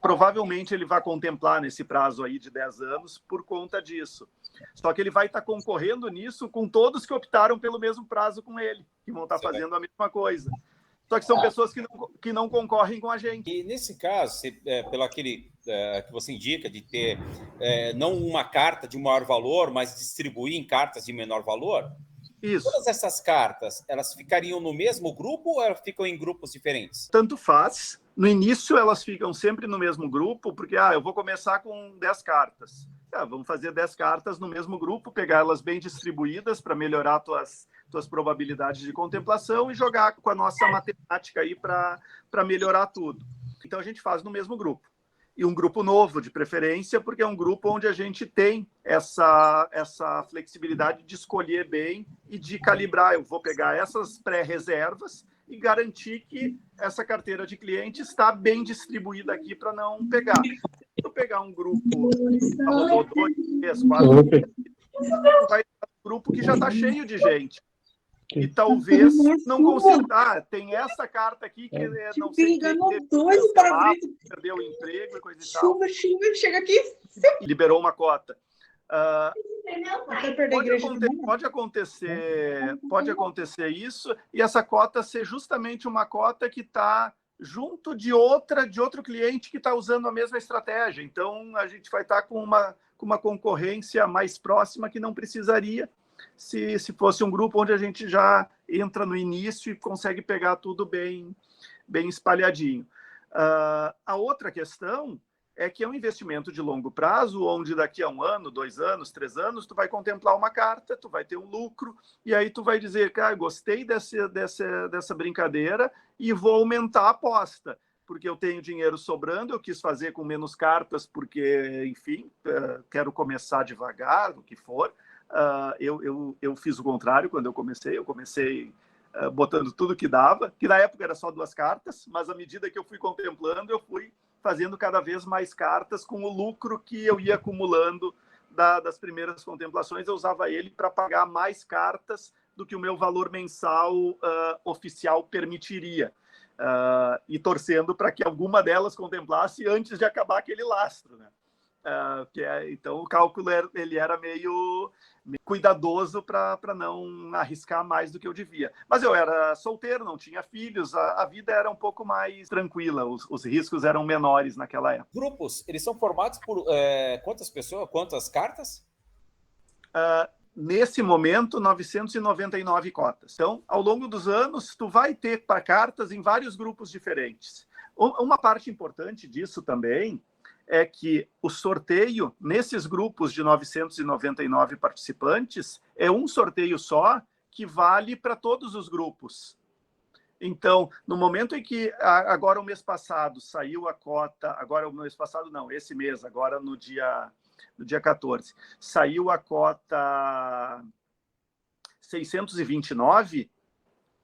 [SPEAKER 1] provavelmente ele vai contemplar nesse prazo aí de 10 anos por conta disso. Só que ele vai estar concorrendo nisso com todos que optaram pelo mesmo prazo com ele, que vão estar fazendo a mesma coisa. Só que são pessoas que não concorrem com a gente.
[SPEAKER 7] E nesse caso, pelo aquele que você indica de ter não uma carta de maior valor, mas distribuir em cartas de menor valor,
[SPEAKER 1] isso.
[SPEAKER 7] Todas essas cartas, elas ficariam no mesmo grupo ou elas ficam em grupos diferentes?
[SPEAKER 1] Tanto faz. No início, elas ficam sempre no mesmo grupo, porque eu vou começar com 10 cartas. Vamos fazer 10 cartas no mesmo grupo, pegar elas bem distribuídas para melhorar tuas probabilidades de contemplação e jogar com a nossa matemática aí para melhorar tudo. Então, a gente faz no mesmo grupo. E um grupo novo, de preferência, porque é um grupo onde a gente tem essa flexibilidade de escolher bem e de calibrar. Eu vou pegar essas pré-reservas e garantir que essa carteira de cliente está bem distribuída aqui para não pegar. Se eu pegar um grupo, rodou 2, 3, 4, vai ter um grupo que já está cheio de gente. E talvez não consiga. Tem essa carta aqui que não sei quem perdeu o emprego e coisa e tal.
[SPEAKER 8] Chuva, chega aqui.
[SPEAKER 1] Liberou uma cota. Pode acontecer isso, e essa cota ser justamente uma cota que está junto de outro cliente que está usando a mesma estratégia. Então, a gente vai estar com uma concorrência mais próxima que não precisaria se fosse um grupo onde a gente já entra no início e consegue pegar tudo bem espalhadinho. A outra questão é que é um investimento de longo prazo, onde daqui a 1 ano, 2 anos, 3 anos, tu vai contemplar uma carta, tu vai ter um lucro, e aí tu vai dizer, cara, gostei dessa brincadeira e vou aumentar a aposta, porque eu tenho dinheiro sobrando, eu quis fazer com menos cartas, porque, enfim, quero começar devagar, o que for. Eu fiz o contrário quando eu comecei botando tudo que dava, que na época era só 2 cartas, mas à medida que eu fui contemplando, eu fui fazendo cada vez mais cartas com o lucro que eu ia acumulando das primeiras contemplações. Eu usava ele para pagar mais cartas do que o meu valor mensal oficial permitiria, e torcendo para que alguma delas contemplasse antes de acabar aquele lastro, né? Então o cálculo ele era meio cuidadoso para não arriscar mais do que eu devia. Mas eu era solteiro, não tinha filhos, a vida era um pouco mais tranquila, os riscos eram menores naquela época.
[SPEAKER 7] Grupos, eles são formados por quantas pessoas, quantas cartas?
[SPEAKER 1] Nesse momento, 999 cotas. Então, ao longo dos anos, tu vai ter cartas em vários grupos diferentes. Uma parte importante disso também é que o sorteio, nesses grupos de 999 participantes, é um sorteio só que vale para todos os grupos. Então, no momento em que, agora o mês passado, saiu a cota, agora o mês passado não, esse mês, agora no dia 14, saiu a cota 629,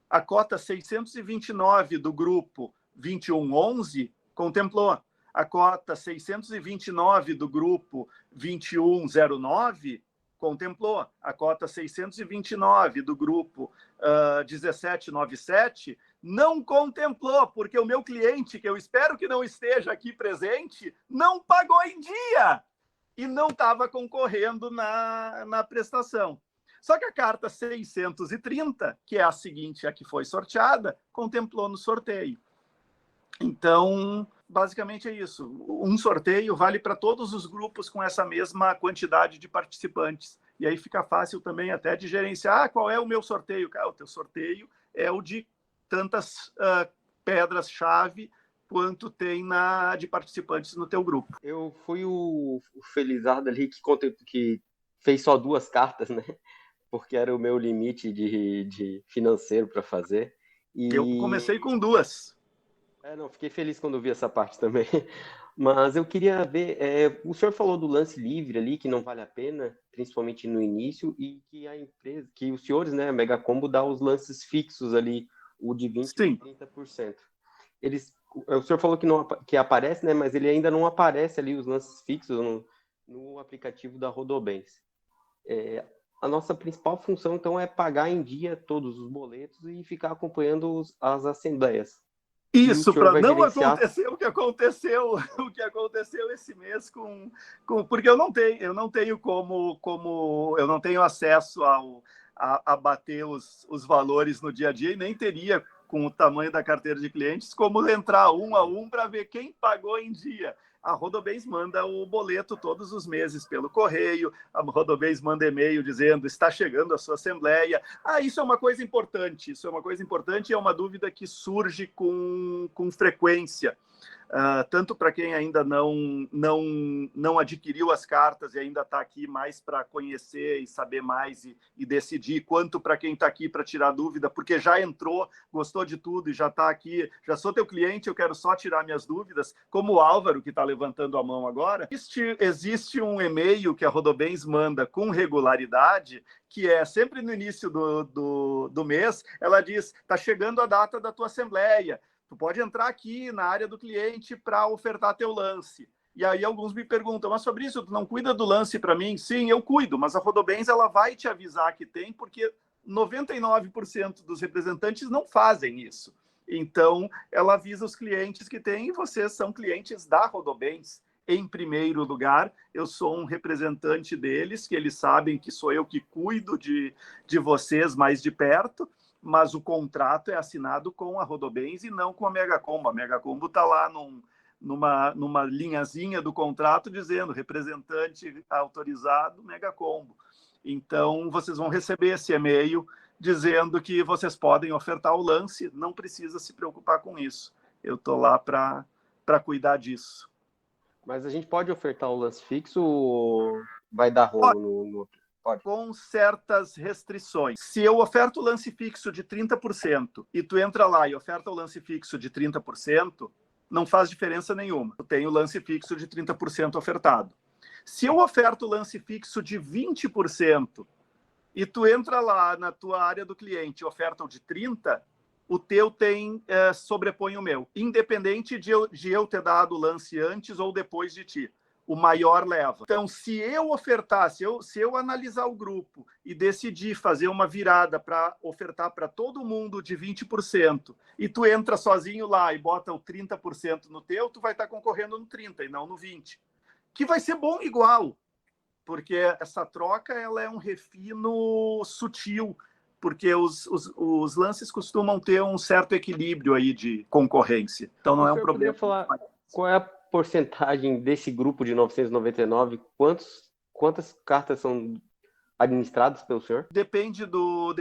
[SPEAKER 1] a cota 629 do grupo 2111 contemplou. A cota 629 do grupo 2109 contemplou. A cota 629 do grupo 1797 não contemplou, porque o meu cliente, que eu espero que não esteja aqui presente, não pagou em dia e não estava concorrendo na prestação. Só que a carta 630, que é a seguinte, a que foi sorteada, contemplou no sorteio. Então, basicamente é isso. Um sorteio vale para todos os grupos com essa mesma quantidade de participantes. E aí fica fácil também até de gerenciar qual é o meu sorteio. O teu sorteio é o de tantas pedras-chave quanto tem de participantes no teu grupo.
[SPEAKER 8] Eu fui o felizardo ali que fez só 2 cartas, né? Porque era o meu limite de financeiro para fazer. E
[SPEAKER 1] eu comecei com 2.
[SPEAKER 8] Não, fiquei feliz quando vi essa parte também. Mas eu queria ver, o senhor falou do lance livre ali, que não vale a pena, principalmente no início, e que a empresa, que os senhores, né, a Mega Combo dá os lances fixos ali, o de 20% e 30%. O senhor falou que aparece, né, mas ele ainda não aparece ali, os lances fixos, no aplicativo da Rodobens. A nossa principal função, então, é pagar em dia todos os boletos e ficar acompanhando as assembleias.
[SPEAKER 1] Isso, para não acontecer o que aconteceu esse mês porque eu não tenho eu não tenho acesso a bater os valores no dia a dia, e nem teria, com o tamanho da carteira de clientes, como entrar um a um para ver quem pagou em dia. A Rodobens manda o boleto todos os meses pelo correio, a Rodobens manda e-mail dizendo está chegando a sua assembleia. Isso é uma coisa importante, e é uma dúvida que surge com frequência. Tanto para quem ainda não adquiriu as cartas e ainda está aqui mais para conhecer e saber mais e decidir, quanto para quem está aqui para tirar dúvida, porque já entrou, gostou de tudo e já está aqui, já sou teu cliente, eu quero só tirar minhas dúvidas, como o Álvaro, que está levantando a mão agora. Existe um e-mail que a Rodobens manda com regularidade, que é sempre no início do mês, ela diz, está chegando a data da tua assembleia, tu pode entrar aqui na área do cliente para ofertar teu lance. E aí alguns me perguntam, mas Fabrício, tu não cuida do lance para mim? Sim, eu cuido, mas a Rodobens ela vai te avisar que tem, porque 99% dos representantes não fazem isso. Então, ela avisa os clientes que tem, e vocês são clientes da Rodobens. Em primeiro lugar, eu sou um representante deles, que eles sabem que sou eu que cuido de vocês mais de perto, mas o contrato é assinado com a Rodobens e não com a Mega Combo. A Mega Combo está lá numa linhazinha do contrato dizendo representante autorizado Mega Combo. Então, vocês vão receber esse e-mail dizendo que vocês podem ofertar o lance, não precisa se preocupar com isso. Eu estou lá para cuidar disso.
[SPEAKER 8] Mas a gente pode ofertar o lance fixo ou vai dar rolo no... Pode.
[SPEAKER 1] Com certas restrições. Se eu oferto o lance fixo de 30% e tu entra lá e oferta o lance fixo de 30%, não faz diferença nenhuma. Eu tenho o lance fixo de 30% ofertado. Se eu oferto o lance fixo de 20% e tu entra lá na tua área do cliente e oferta o de 30%, o teu sobrepõe o meu, independente de eu ter dado o lance antes ou depois de ti. O maior leva. Então, se eu ofertar, se eu analisar o grupo e decidir fazer uma virada para ofertar para todo mundo de 20%, e tu entra sozinho lá e bota o 30% no teu, tu vai estar concorrendo no 30% e não no 20%. Que vai ser bom igual, porque essa troca ela é um refino sutil, porque os lances costumam ter um certo equilíbrio aí de concorrência. Então, não é um problema.
[SPEAKER 8] Falar qual é a porcentagem desse grupo de 999, quantas cartas são administradas pelo senhor?
[SPEAKER 1] Depende do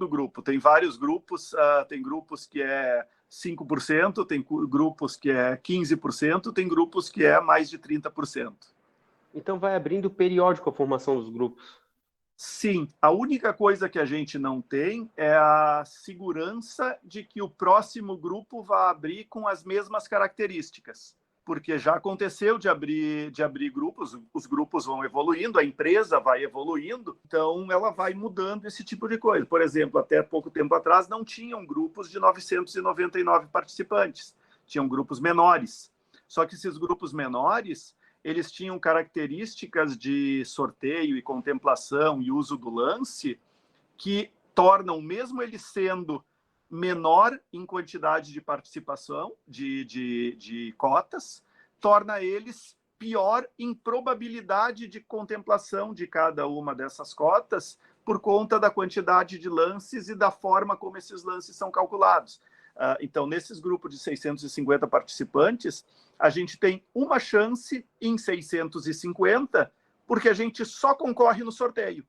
[SPEAKER 1] grupo. Tem vários grupos, tem grupos que é 5%, tem grupos que é 15%, tem grupos que é mais de 30%.
[SPEAKER 8] Então vai abrindo periódico a formação dos grupos?
[SPEAKER 1] Sim. A única coisa que a gente não tem é a segurança de que o próximo grupo vai abrir com as mesmas características. Porque já aconteceu de abrir grupos, os grupos vão evoluindo, a empresa vai evoluindo, então ela vai mudando esse tipo de coisa. Por exemplo, até pouco tempo atrás não tinham grupos de 999 participantes, tinham grupos menores. Só que esses grupos menores, eles tinham características de sorteio e contemplação e uso do lance que tornam, mesmo ele sendo menor em quantidade de participação, de cotas, torna eles pior em probabilidade de contemplação de cada uma dessas cotas por conta da quantidade de lances e da forma como esses lances são calculados. Então, nesses grupos de 650 participantes, a gente tem uma chance em 650, porque a gente só concorre no sorteio.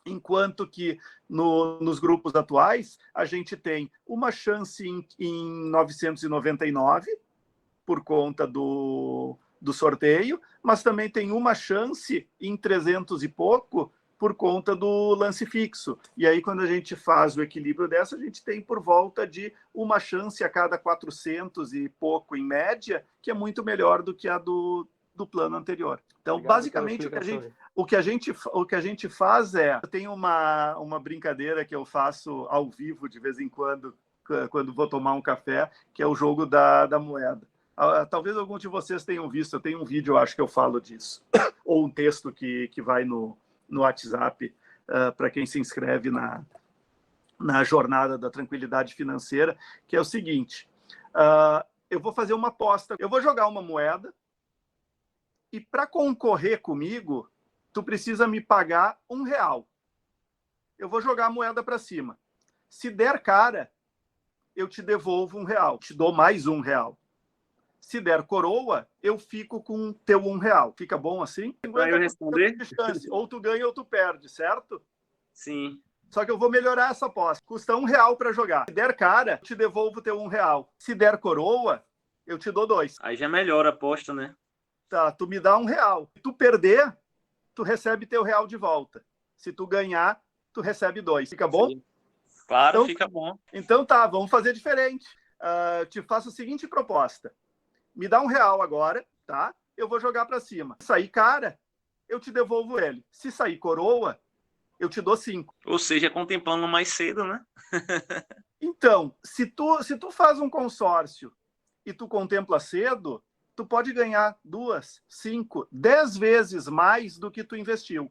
[SPEAKER 1] enquanto que nos grupos atuais a gente tem uma chance em 999 por conta do sorteio, mas também tem uma chance em 300 e pouco por conta do lance fixo. E aí, quando a gente faz o equilíbrio dessa, a gente tem por volta de uma chance a cada 400 e pouco, em média, que é muito melhor do que a do plano anterior. Então,
[SPEAKER 8] Obrigado
[SPEAKER 1] basicamente, o que a gente faz é... Eu tenho uma brincadeira que eu faço ao vivo, de vez em quando vou tomar um café, que é o jogo da moeda. Talvez alguns de vocês tenham visto, eu tenho um vídeo, eu acho que eu falo disso, ou um texto que vai no WhatsApp, para quem se inscreve na jornada da tranquilidade financeira, que é o seguinte, eu vou fazer uma aposta, eu vou jogar uma moeda, e para concorrer comigo, tu precisa me pagar R$1. Eu vou jogar a moeda para cima. Se der cara, eu te devolvo R$1, te dou mais R$1. Se der coroa, eu fico com teu R$1. Fica bom assim?
[SPEAKER 9] Para eu responder?
[SPEAKER 1] De chance. Ou tu ganha ou tu perde, certo?
[SPEAKER 9] Sim.
[SPEAKER 1] Só que eu vou melhorar essa aposta. Custa R$1 para jogar. Se der cara, eu te devolvo teu R$1. Se der coroa, eu te dou 2.
[SPEAKER 9] Aí já melhora a aposta, né?
[SPEAKER 1] Tá, tu me dá R$1. Se tu perder, tu recebe teu R$1 de volta. Se tu ganhar, tu recebe 2. Fica bom?
[SPEAKER 9] Sim. Claro,
[SPEAKER 1] Então,
[SPEAKER 9] fica bom.
[SPEAKER 1] Então tá, vamos fazer diferente. Te faço a seguinte proposta. Me dá R$1 agora, tá? Eu vou jogar para cima. Se sair cara, eu te devolvo ele. Se sair coroa, eu te dou 5.
[SPEAKER 9] Ou seja, contemplando mais cedo, né?
[SPEAKER 1] Então, se tu faz um consórcio e tu contempla cedo, tu pode ganhar 2, 5, 10 vezes mais do que tu investiu.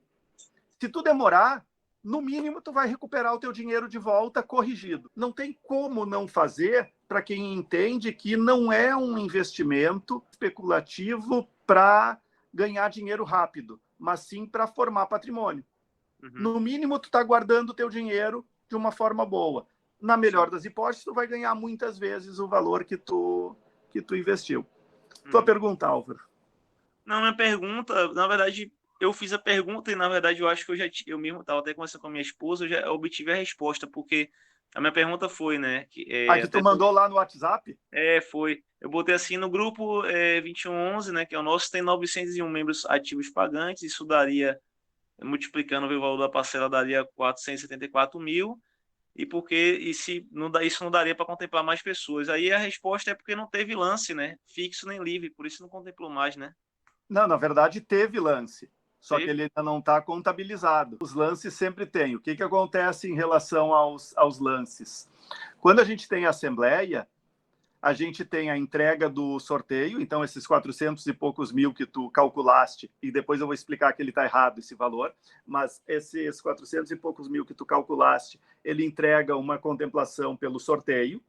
[SPEAKER 1] Se tu demorar, no mínimo tu vai recuperar o teu dinheiro de volta corrigido. Não tem como não fazer, para quem entende que não é um investimento especulativo para ganhar dinheiro rápido, mas sim para formar patrimônio. Uhum. No mínimo, tu está guardando o teu dinheiro de uma forma boa. Na melhor das hipóteses, tu vai ganhar muitas vezes o valor que tu investiu. Tua pergunta, Álvaro.
[SPEAKER 9] Não, minha pergunta, na verdade, eu fiz a pergunta e, na verdade, eu acho que eu mesmo estava até conversando com a minha esposa, eu já obtive a resposta, porque a minha pergunta foi, né? Que
[SPEAKER 1] tu mandou lá no WhatsApp?
[SPEAKER 9] Foi. Eu botei assim no grupo 2111, né? Que é o nosso, tem 901 membros ativos pagantes, isso daria, multiplicando o valor da parcela, daria 474 mil, e se não dá, isso não daria para contemplar mais pessoas. Aí a resposta é porque não teve lance, né? Fixo nem livre, por isso não contemplou mais, né?
[SPEAKER 1] Não, na verdade teve lance. Só que ele ainda não está contabilizado. Os lances sempre tem. O que acontece em relação aos lances? Quando a gente tem a assembleia, a gente tem a entrega do sorteio, então esses 400 e poucos mil que tu calculaste, e depois eu vou explicar que ele está errado, esse valor, mas esses 400 e poucos mil que tu calculaste, ele entrega uma contemplação pelo sorteio,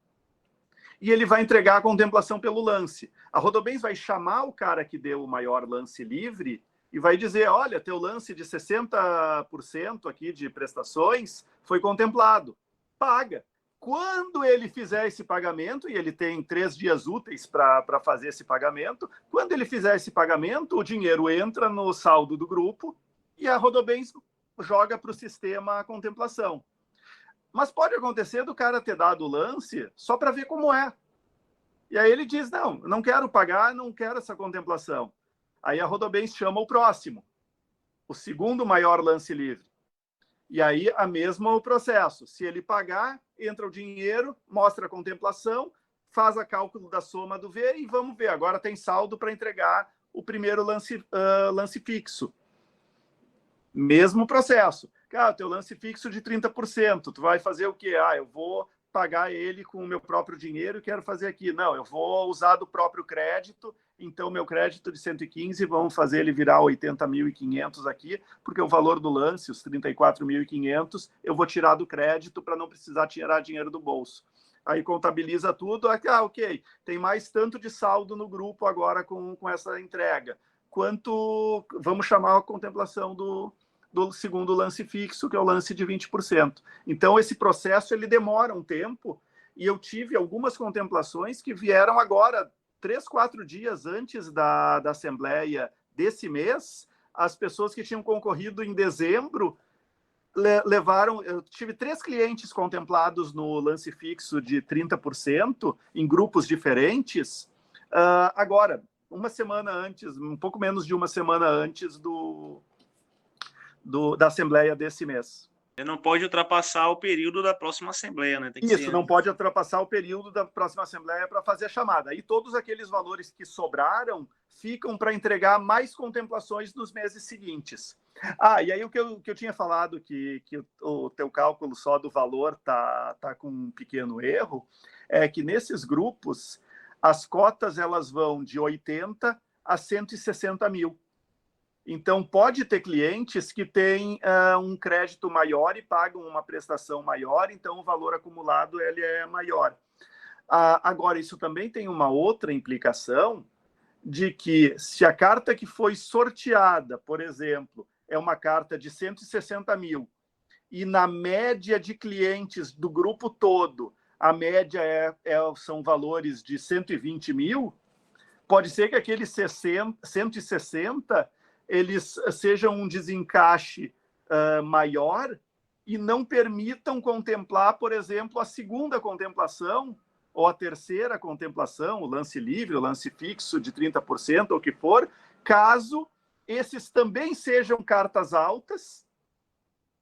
[SPEAKER 1] e ele vai entregar a contemplação pelo lance. A Rodobens vai chamar o cara que deu o maior lance livre e vai dizer, olha, teu lance de 60% aqui de prestações foi contemplado. Paga. Quando ele fizer esse pagamento, e ele tem 3 dias úteis para fazer esse pagamento, quando ele fizer esse pagamento, o dinheiro entra no saldo do grupo e a Rodobens joga para o sistema a contemplação. Mas pode acontecer do cara ter dado o lance só para ver como é. E aí ele diz, não quero pagar, não quero essa contemplação. Aí a Rodobens chama o próximo, o segundo maior lance livre. E aí a mesma o processo. Se ele pagar, entra o dinheiro, mostra a contemplação, faz a cálculo da soma do V e vamos ver. Agora tem saldo para entregar o primeiro lance fixo. Mesmo processo. Cara, teu lance fixo de 30%, tu vai fazer o quê? Eu vou pagar ele com o meu próprio dinheiro e quero fazer aqui. Não, eu vou usar do próprio crédito, então meu crédito de 115, vamos fazer ele virar 80.500 aqui, porque o valor do lance, os 34.500, eu vou tirar do crédito para não precisar tirar dinheiro do bolso. Aí contabiliza tudo, ok, tem mais tanto de saldo no grupo agora com essa entrega. Quanto, vamos chamar a contemplação do segundo lance fixo, que é o lance de 20%. Então, esse processo ele demora um tempo, e eu tive algumas contemplações que vieram agora, 3, 4 dias antes da Assembleia desse mês, as pessoas que tinham concorrido em dezembro levaram... Eu tive 3 clientes contemplados no lance fixo de 30%, em grupos diferentes. Agora, uma semana antes, um pouco menos de uma semana antes da Assembleia desse mês.
[SPEAKER 9] Ele não pode ultrapassar o período da próxima Assembleia, né? Tem que
[SPEAKER 1] Isso,
[SPEAKER 9] ser...
[SPEAKER 1] não pode ultrapassar o período da próxima Assembleia para fazer a chamada. Aí todos aqueles valores que sobraram ficam para entregar mais contemplações nos meses seguintes. E aí o que eu tinha falado, que o teu cálculo só do valor tá com um pequeno erro, é que nesses grupos as cotas elas vão de 80 a 160 mil. Então, pode ter clientes que têm um crédito maior e pagam uma prestação maior, então o valor acumulado ele é maior. Agora, isso também tem uma outra implicação de que se a carta que foi sorteada, por exemplo, é uma carta de 160 mil, e na média de clientes do grupo todo, a média são valores de 120 mil, pode ser que aqueles 160 eles sejam um desencaixe maior e não permitam contemplar, por exemplo, a segunda contemplação ou a terceira contemplação, o lance livre, o lance fixo de 30%, ou o que for, caso esses também sejam cartas altas,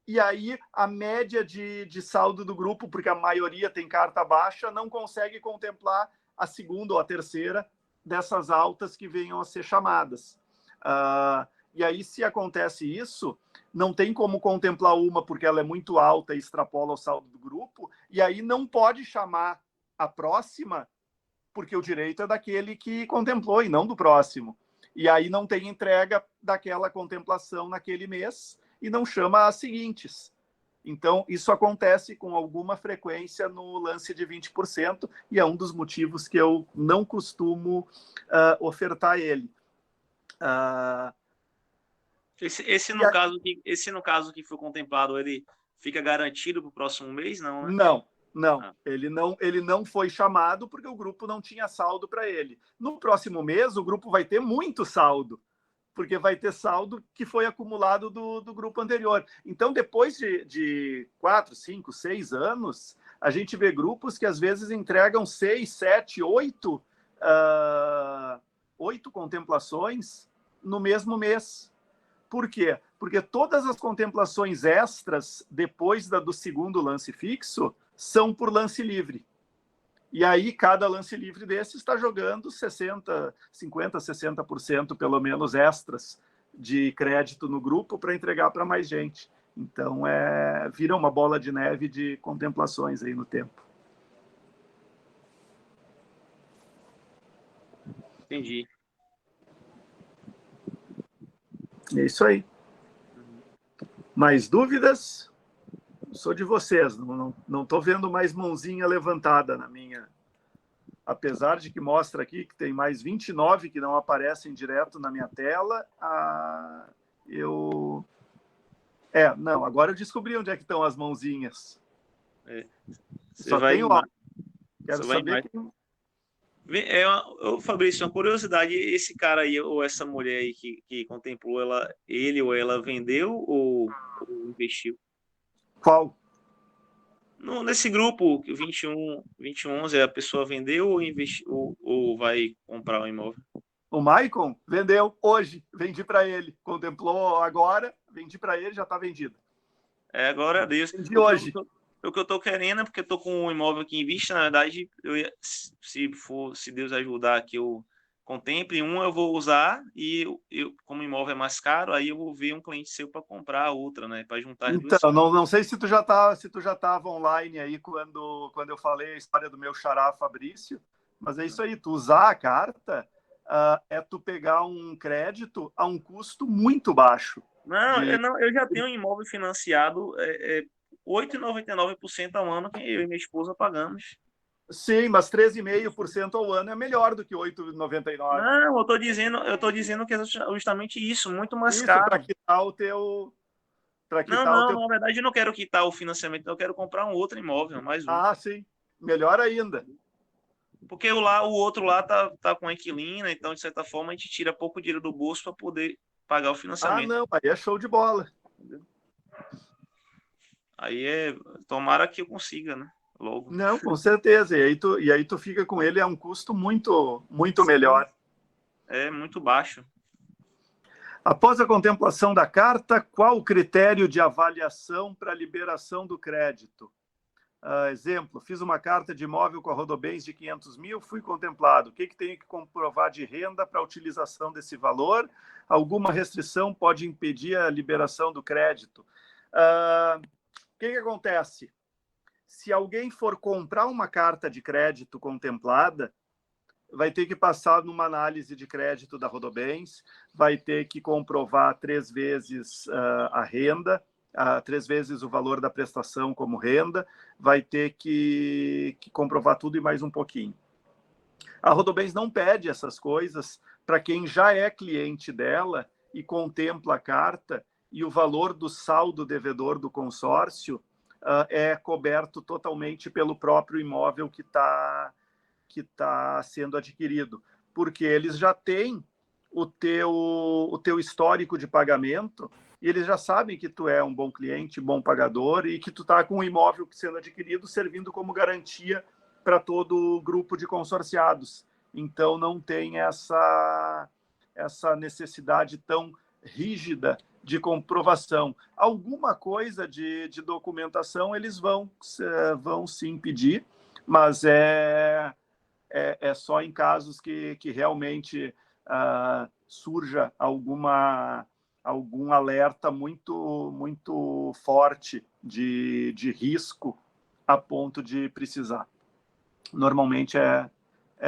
[SPEAKER 1] e aí a média de saldo do grupo, porque a maioria tem carta baixa, não consegue contemplar a segunda ou a terceira dessas altas que venham a ser chamadas. E aí, se acontece isso, não tem como contemplar uma porque ela é muito alta e extrapola o saldo do grupo, e aí não pode chamar a próxima porque o direito é daquele que contemplou e não do próximo. E aí não tem entrega daquela contemplação naquele mês e não chama as seguintes. Então, isso acontece com alguma frequência no lance de 20%, e é um dos motivos que eu não costumo ofertar ele.
[SPEAKER 9] Esse no caso que foi contemplado, ele fica garantido para o próximo mês, não, né?
[SPEAKER 1] Não. Ele não foi chamado porque o grupo não tinha saldo para ele. No próximo mês, o grupo vai ter muito saldo, porque vai ter saldo que foi acumulado do grupo anterior. Então, depois de 4, 5, 6 anos, a gente vê grupos que às vezes entregam 6, 7, 8 contemplações no mesmo mês. Por quê? Porque todas as contemplações extras, depois do segundo lance fixo, são por lance livre. E aí, cada lance livre desse está jogando 50%, 60% pelo menos extras de crédito no grupo para entregar para mais gente. Então, vira uma bola de neve de contemplações aí no tempo.
[SPEAKER 9] Entendi.
[SPEAKER 1] É isso aí. Mais dúvidas? Sou de vocês. Não estou vendo mais mãozinha levantada na minha. Apesar de que mostra aqui que tem mais 29 que não aparecem direto na minha tela, não, agora eu descobri onde é que estão as mãozinhas. Só tenho lá. Quero saber quem...
[SPEAKER 9] Fabrício, uma curiosidade, esse cara aí, ou essa mulher aí que contemplou, ele ou ela vendeu ou investiu?
[SPEAKER 1] Qual?
[SPEAKER 9] Nesse grupo, 2111, a pessoa vendeu ou investiu, ou vai comprar um imóvel?
[SPEAKER 1] O Maicon vendeu hoje, vendi para ele. Contemplou agora, vendi para ele, já está vendido.
[SPEAKER 9] Agora, Deus.
[SPEAKER 1] Vendi hoje.
[SPEAKER 9] O que eu estou querendo é porque eu estou com um imóvel aqui em vista, na verdade, se Deus ajudar que eu contemple, eu vou usar e como o imóvel é mais caro, aí eu vou ver um cliente seu para comprar a outra, né? Para juntar as duas.
[SPEAKER 1] Então, não sei se tu já estava online aí quando eu falei a história do meu xará Fabrício, mas é isso aí, tu usar a carta é tu pegar um crédito a um custo muito baixo.
[SPEAKER 9] Eu já tenho um imóvel financiado 8,99% ao ano que eu e minha esposa pagamos.
[SPEAKER 1] Sim, mas 13,5% ao ano é melhor do que 8,99%.
[SPEAKER 9] Não, eu tô dizendo que é justamente isso, muito mais caro.
[SPEAKER 1] Para quitar o teu...
[SPEAKER 9] Na verdade eu não quero quitar o financiamento, eu quero comprar um outro imóvel, mais um.
[SPEAKER 1] Sim, melhor ainda.
[SPEAKER 9] Porque o outro lá tá com inquilino, então de certa forma a gente tira pouco dinheiro do bolso para poder pagar o financiamento.
[SPEAKER 1] Não, aí é show de bola.
[SPEAKER 9] Aí tomara que eu consiga, né? Logo.
[SPEAKER 1] Não, com certeza. E aí tu fica com ele a um custo muito, muito melhor.
[SPEAKER 9] É muito baixo.
[SPEAKER 1] Após a contemplação da carta, qual o critério de avaliação para liberação do crédito? Exemplo, fiz uma carta de imóvel com a Rodobens de 500 mil, fui contemplado. O que tenho que comprovar de renda para a utilização desse valor? Alguma restrição pode impedir a liberação do crédito? O que acontece? Se alguém for comprar uma carta de crédito contemplada, vai ter que passar numa análise de crédito da Rodobens, vai ter que comprovar 3 vezes a renda, 3 vezes o valor da prestação como renda, vai ter que comprovar tudo e mais um pouquinho. A Rodobens não pede essas coisas para quem já é cliente dela e contempla a carta, e o valor do saldo devedor do consórcio é coberto totalmente pelo próprio imóvel que está sendo adquirido, porque eles já têm o teu histórico de pagamento e eles já sabem que tu é um bom cliente, bom pagador e que tu está com o imóvel sendo adquirido servindo como garantia para todo o grupo de consorciados. Então, não tem essa necessidade tão rígida de comprovação. Alguma coisa de documentação eles vão sim pedir, mas é só em casos que realmente surja algum alerta muito forte de risco a ponto de precisar. Normalmente é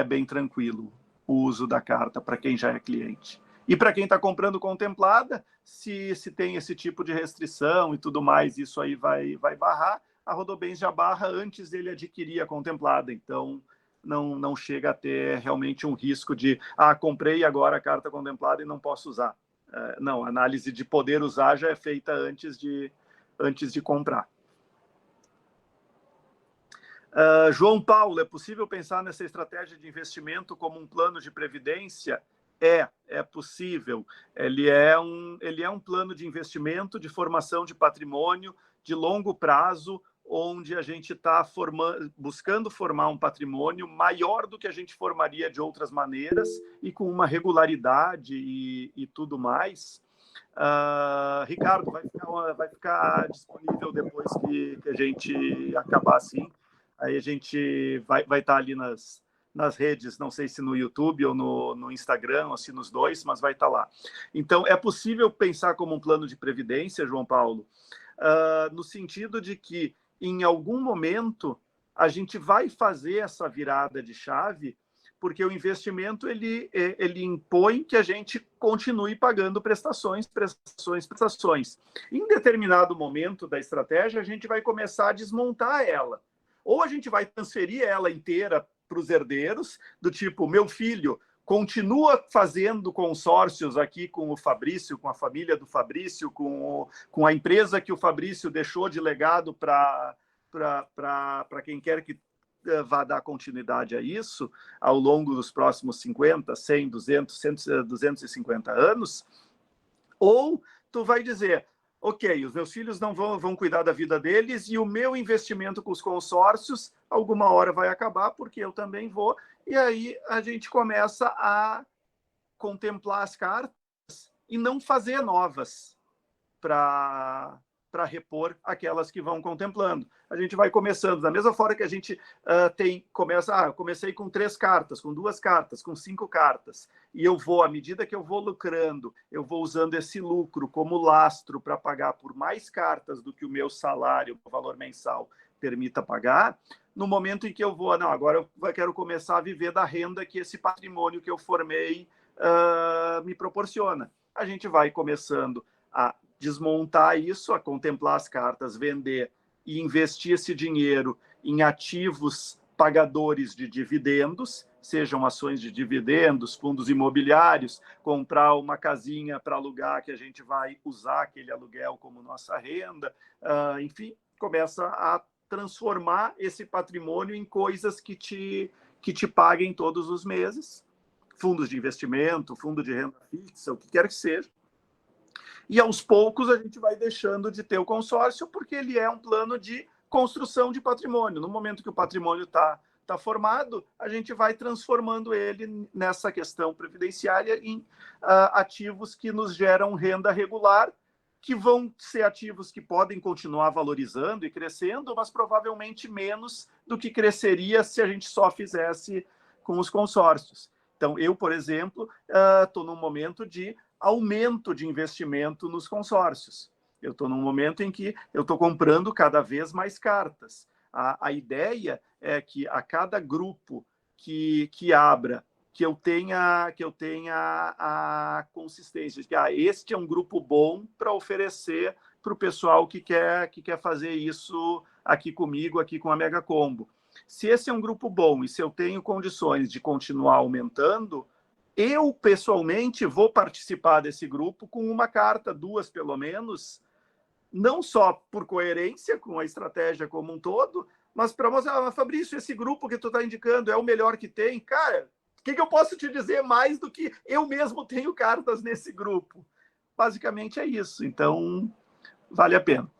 [SPEAKER 1] bem tranquilo o uso da carta para quem já é cliente. E para quem está comprando contemplada, se tem esse tipo de restrição e tudo mais, isso aí vai barrar. A Rodobens já barra antes dele adquirir a contemplada, então não chega a ter realmente um risco de comprei agora a carta contemplada e não posso usar. Não, a análise de poder usar já é feita antes de comprar. João Paulo, é possível pensar nessa estratégia de investimento como um plano de previdência? É possível. Ele é um plano de investimento, de formação de patrimônio de longo prazo, onde a gente está buscando formar um patrimônio maior do que a gente formaria de outras maneiras e com uma regularidade e tudo mais. Ricardo, vai ficar disponível depois que a gente acabar assim. Aí a gente vai estar ali nas redes, não sei se no YouTube ou no Instagram, ou se nos dois, mas vai estar lá. Então, é possível pensar como um plano de previdência, João Paulo, no sentido de que em algum momento a gente vai fazer essa virada de chave, porque o investimento ele impõe que a gente continue pagando prestações. Em determinado momento da estratégia, a gente vai começar a desmontar ela. Ou a gente vai transferir ela inteira para os herdeiros, do tipo, meu filho continua fazendo consórcios aqui com o Fabrício, com a família do Fabrício, com a empresa que o Fabrício deixou de legado para quem quer que vá dar continuidade a isso ao longo dos próximos 50, 100, 200, 250 anos, ou tu vai dizer, ok, os meus filhos não vão cuidar da vida deles e o meu investimento com os consórcios alguma hora vai acabar, porque eu também vou. E aí a gente começa a contemplar as cartas e não fazer novas para repor aquelas que vão contemplando. A gente vai começando, da mesma forma que a gente comecei com 3 cartas, com 2 cartas, com 5 cartas, e à medida que eu vou lucrando, eu vou usando esse lucro como lastro para pagar por mais cartas do que o meu salário, o valor mensal, permita pagar. No momento em que agora eu quero começar a viver da renda que esse patrimônio que eu formei me proporciona. A gente vai começando a desmontar isso, a contemplar as cartas, vender e investir esse dinheiro em ativos pagadores de dividendos, sejam ações de dividendos, fundos imobiliários, comprar uma casinha para alugar que a gente vai usar aquele aluguel como nossa renda, enfim, começa a transformar esse patrimônio em coisas que te paguem todos os meses, fundos de investimento, fundo de renda fixa, o que quer que seja. e aos poucos a gente vai deixando de ter o consórcio, porque ele é um plano de construção de patrimônio. No momento que o patrimônio está formado, a gente vai transformando ele nessa questão previdenciária em ativos que nos geram renda regular, que vão ser ativos que podem continuar valorizando e crescendo, mas provavelmente menos do que cresceria se a gente só fizesse com os consórcios. Então, eu, por exemplo, estou num momento de aumento de investimento nos consórcios. Eu estou num momento em que eu estou comprando cada vez mais cartas. A ideia é que a cada grupo que abra, que eu tenha a consistência de que este é um grupo bom para oferecer para o pessoal que quer fazer isso aqui comigo, aqui com a Mega Combo. Se esse é um grupo bom e se eu tenho condições de continuar aumentando, eu, pessoalmente, vou participar desse grupo com uma carta, 2 pelo menos, não só por coerência com a estratégia como um todo, mas para mostrar, Fabrício, esse grupo que tu está indicando é o melhor que tem. Cara, o que eu posso te dizer mais do que eu mesmo tenho cartas nesse grupo? Basicamente é isso. Então, vale a pena.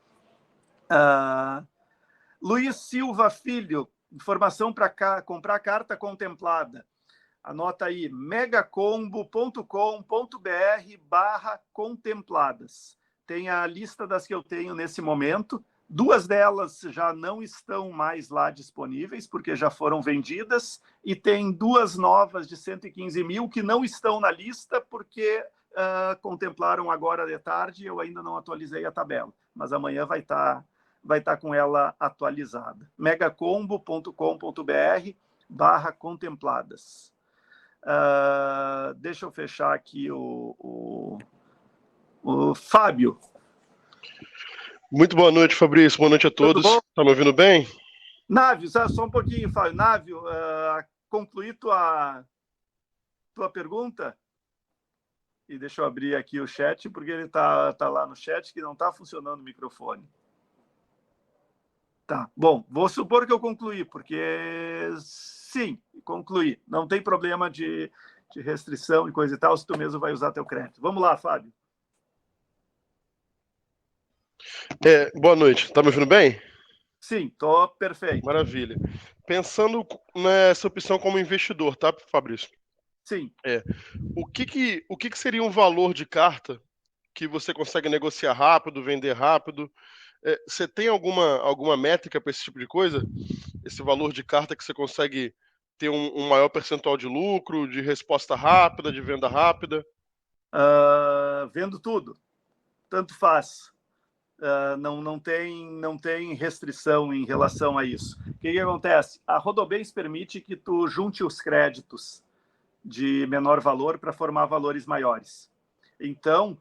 [SPEAKER 1] Luiz Silva Filho, informação para comprar carta contemplada. Anota aí, megacombo.com.br/contempladas. Tem a lista das que eu tenho nesse momento. 2 delas já não estão mais lá disponíveis, porque já foram vendidas, e tem 2 novas de 115 mil que não estão na lista, porque contemplaram agora de tarde, eu ainda não atualizei a tabela, mas amanhã vai estar com ela atualizada. megacombo.com.br/contempladas. Deixa eu fechar aqui o Fábio.
[SPEAKER 10] Muito boa noite, Fabrício. Boa noite a todos. Está me ouvindo bem?
[SPEAKER 1] Návio, só um pouquinho, Fábio. Návio, concluí tua pergunta? E deixa eu abrir aqui o chat, porque ele tá lá no chat que não está funcionando o microfone. Tá, bom, vou supor que eu concluí, porque sim, concluí. Não tem problema de restrição e coisa e tal, se tu mesmo vai usar teu crédito. Vamos lá, Fábio.
[SPEAKER 10] Boa noite. Está me ouvindo bem?
[SPEAKER 1] Sim, tô perfeito.
[SPEAKER 10] Maravilha. Pensando nessa opção como investidor, tá, Fabrício?
[SPEAKER 1] Sim.
[SPEAKER 10] O que seria um valor de carta que você consegue negociar rápido, vender rápido? Você tem alguma métrica para esse tipo de coisa? Esse valor de carta que você consegue ter um maior percentual de lucro, de resposta rápida, de venda rápida?
[SPEAKER 1] Vendo tudo. Tanto faz. Não tem restrição em relação a isso. O que acontece? A Rodobens permite que tu junte os créditos de menor valor para formar valores maiores. Então,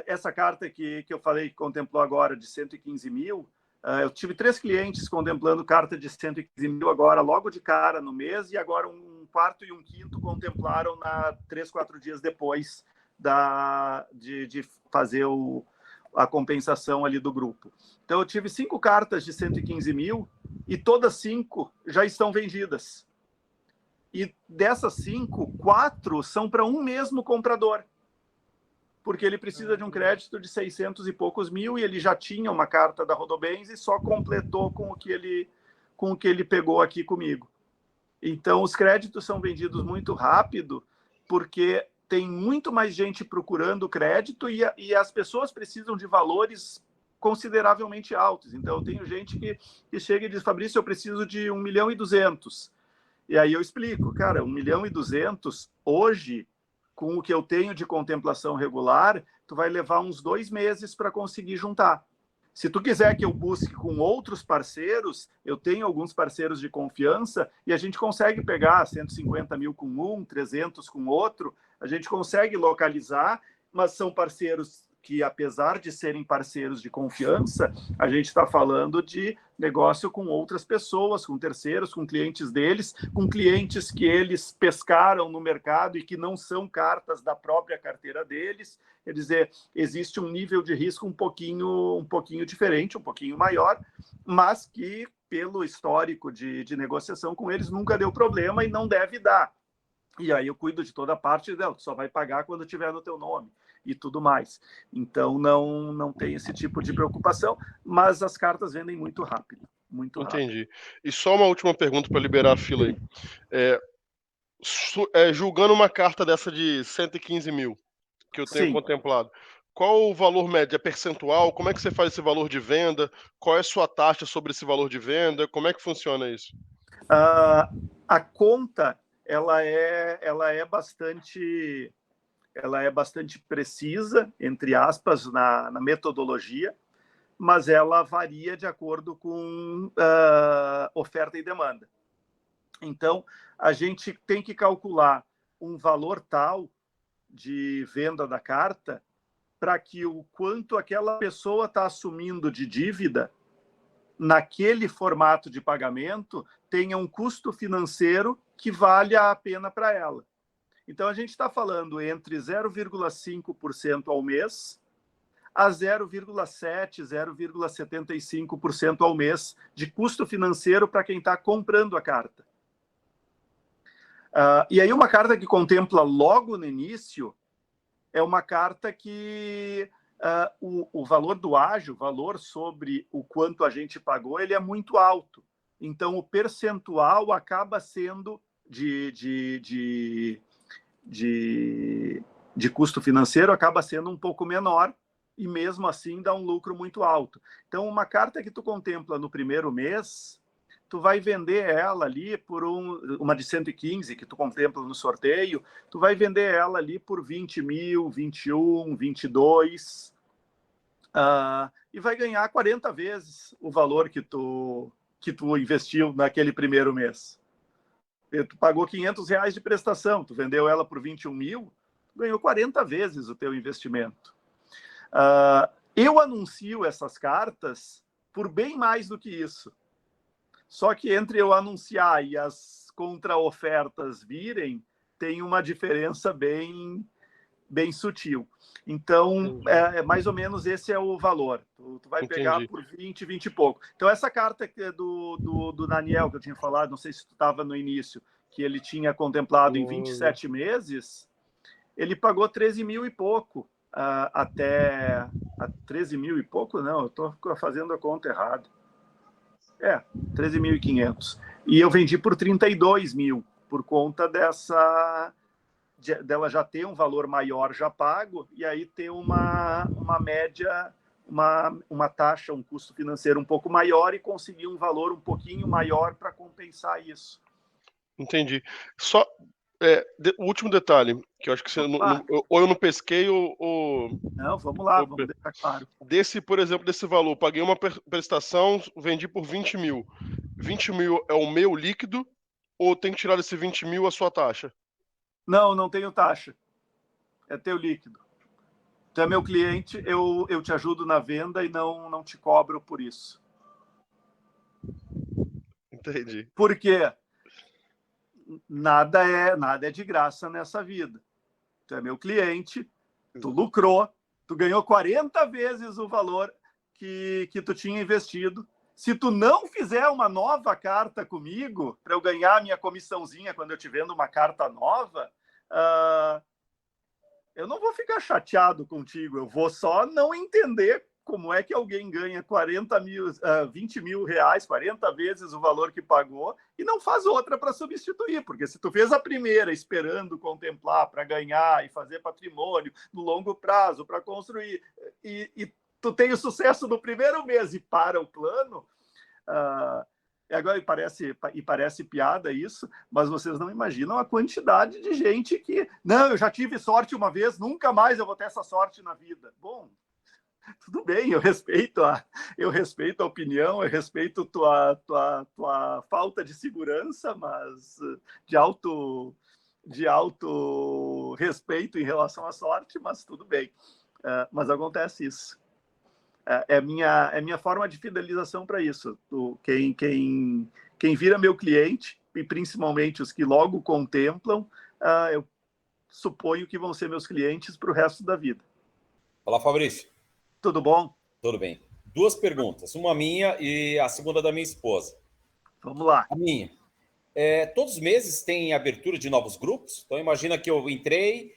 [SPEAKER 1] essa carta que eu falei que contemplou agora de 115 mil, eu tive 3 clientes contemplando carta de 115 mil agora, logo de cara no mês, e agora um quarto e um quinto contemplaram 3, 4 dias depois de fazer a compensação ali do grupo. Então, eu tive 5 cartas de 115 mil e todas 5 já estão vendidas. E dessas 5, 4 são para um mesmo comprador, porque ele precisa de um crédito de 600 e poucos mil e ele já tinha uma carta da Rodobens e só completou com o que ele pegou aqui comigo. Então, os créditos são vendidos muito rápido, porque tem muito mais gente procurando crédito e as pessoas precisam de valores consideravelmente altos. Então, eu tenho gente que chega e diz, Fabrício, eu preciso de 1.200.000. E aí eu explico, cara, 1.200.000 hoje, com o que eu tenho de contemplação regular, tu vai levar uns 2 meses para conseguir juntar. Se tu quiser que eu busque com outros parceiros, eu tenho alguns parceiros de confiança e a gente consegue pegar 150 mil com um, 300 com outro, a gente consegue localizar, mas são parceiros que, apesar de serem parceiros de confiança, a gente está falando de negócio com outras pessoas, com terceiros, com clientes deles, com clientes que eles pescaram no mercado e que não são cartas da própria carteira deles. Quer dizer, existe um nível de risco um pouquinho diferente, um pouquinho maior, mas que, pelo histórico de negociação com eles, nunca deu problema e não deve dar. E aí eu cuido de toda a parte dela, tu só vai pagar quando tiver no teu nome. e tudo mais. Então, não tem esse tipo de preocupação, mas as cartas vendem muito rápido. Muito rápido.
[SPEAKER 10] Entendi. E só uma última pergunta para liberar a fila aí. Julgando uma carta dessa de 115 mil, que eu tenho
[SPEAKER 1] Sim.
[SPEAKER 10] contemplado, qual o valor médio? É percentual? Como é que você faz esse valor de venda? Qual é a sua taxa sobre esse valor de venda? Como é que funciona isso?
[SPEAKER 1] A conta, ela é bastante precisa, entre aspas, na metodologia, mas ela varia de acordo com oferta e demanda. Então, a gente tem que calcular um valor tal de venda da carta para que o quanto aquela pessoa está assumindo de dívida naquele formato de pagamento tenha um custo financeiro que valha a pena para ela. Então, a gente está falando entre 0,5% ao mês a 0,7%, 0,75% ao mês de custo financeiro para quem está comprando a carta. E aí, uma carta que contempla logo no início é uma carta que o valor do ágio, o valor sobre o quanto a gente pagou, ele é muito alto. Então, o percentual acaba sendo de custo financeiro acaba sendo um pouco menor e, mesmo assim, dá um lucro muito alto. Então, uma carta que tu contempla no primeiro mês, tu vai vender ela ali por uma de 115 que tu contempla no sorteio, tu vai vender ela ali por 20 mil, 21, 22, e vai ganhar 40 vezes o valor que tu investiu naquele primeiro mês. Tu pagou R$500 de prestação, tu vendeu ela por 21 mil, ganhou 40 vezes o teu investimento. Eu anuncio essas cartas por bem mais do que isso. Só que entre eu anunciar e as contra-ofertas virem, tem uma diferença bem sutil. Então, mais ou menos esse é o valor. Tu vai pegar por 20, 20 e pouco. Então, essa carta que é do Daniel, que eu tinha falado, não sei se tu estava no início, que ele tinha contemplado em 27 meses, ele pagou 13 mil e pouco. Até 13 mil e pouco, não, eu estou fazendo a conta errada. 13.500. E eu vendi por 32 mil, por conta dela já ter um valor maior já pago, e aí ter uma média, uma taxa, um custo financeiro um pouco maior e conseguir um valor um pouquinho maior para compensar isso.
[SPEAKER 10] Entendi. Só o último detalhe, que eu acho que você ou eu não pesquei ou...
[SPEAKER 1] Não, vamos lá, vamos deixar claro.
[SPEAKER 10] Por exemplo, desse valor, paguei uma prestação, vendi por 20 mil. 20 mil é o meu líquido ou tem que tirar desse 20 mil a sua taxa?
[SPEAKER 1] Não tenho taxa. É teu líquido. Tu é meu cliente, eu te ajudo na venda e não te cobro por isso.
[SPEAKER 10] Entendi.
[SPEAKER 1] Por quê? Nada é de graça nessa vida. Tu é meu cliente, tu lucrou, tu ganhou 40 vezes o valor que tu tinha investido. Se tu não fizer uma nova carta comigo, para eu ganhar a minha comissãozinha quando eu te vendo uma carta nova, eu não vou ficar chateado contigo, eu vou só não entender como é que alguém ganha 20 mil reais, 40 vezes o valor que pagou, e não faz outra para substituir, porque se tu fez a primeira esperando contemplar para ganhar e fazer patrimônio no longo prazo para construir, e tu tem o sucesso no primeiro mês e para o plano, agora parece piada isso, mas vocês não imaginam a quantidade de gente que, não, eu já tive sorte uma vez, nunca mais eu vou ter essa sorte na vida. Bom, tudo bem, eu respeito a opinião, eu respeito tua falta de segurança, mas de alto respeito em relação à sorte, mas tudo bem. Mas acontece isso. É minha forma de fidelização para isso. Quem vira meu cliente, e principalmente os que logo contemplam, eu suponho que vão ser meus clientes para o resto da vida.
[SPEAKER 7] Olá, Fabrício.
[SPEAKER 1] Tudo bom?
[SPEAKER 7] Tudo bem. 2 perguntas, uma minha e a segunda da minha esposa.
[SPEAKER 1] Vamos lá.
[SPEAKER 7] A minha. Todos os meses tem abertura de novos grupos? Então, imagina que eu entrei,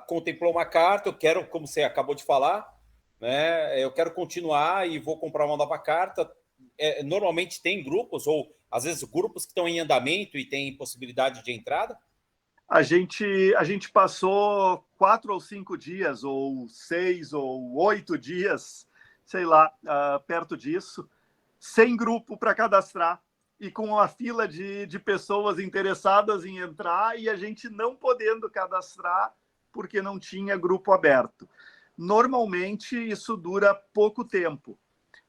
[SPEAKER 7] contemplou uma carta, eu quero, como você acabou de falar, né, eu quero continuar e vou comprar uma nova carta. Normalmente tem grupos, ou às vezes grupos que estão em andamento e tem possibilidade de entrada?
[SPEAKER 1] A gente passou 4 ou 5 dias, ou 6 ou 8 dias, sei lá, perto disso, sem grupo para cadastrar e com uma fila de pessoas interessadas em entrar e a gente não podendo cadastrar porque não tinha grupo aberto. Normalmente isso dura pouco tempo,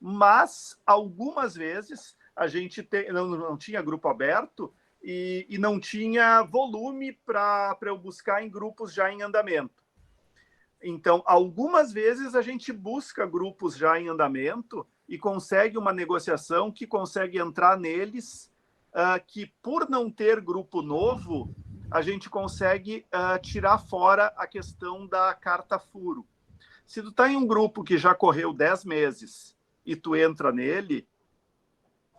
[SPEAKER 1] mas algumas vezes a gente não tinha grupo aberto e não tinha volume para eu buscar em grupos já em andamento. Então, algumas vezes a gente busca grupos já em andamento e consegue uma negociação que consegue entrar neles, que por não ter grupo novo, a gente consegue tirar fora a questão da carta furo. Se tu está em um grupo que já correu 10 meses e tu entra nele,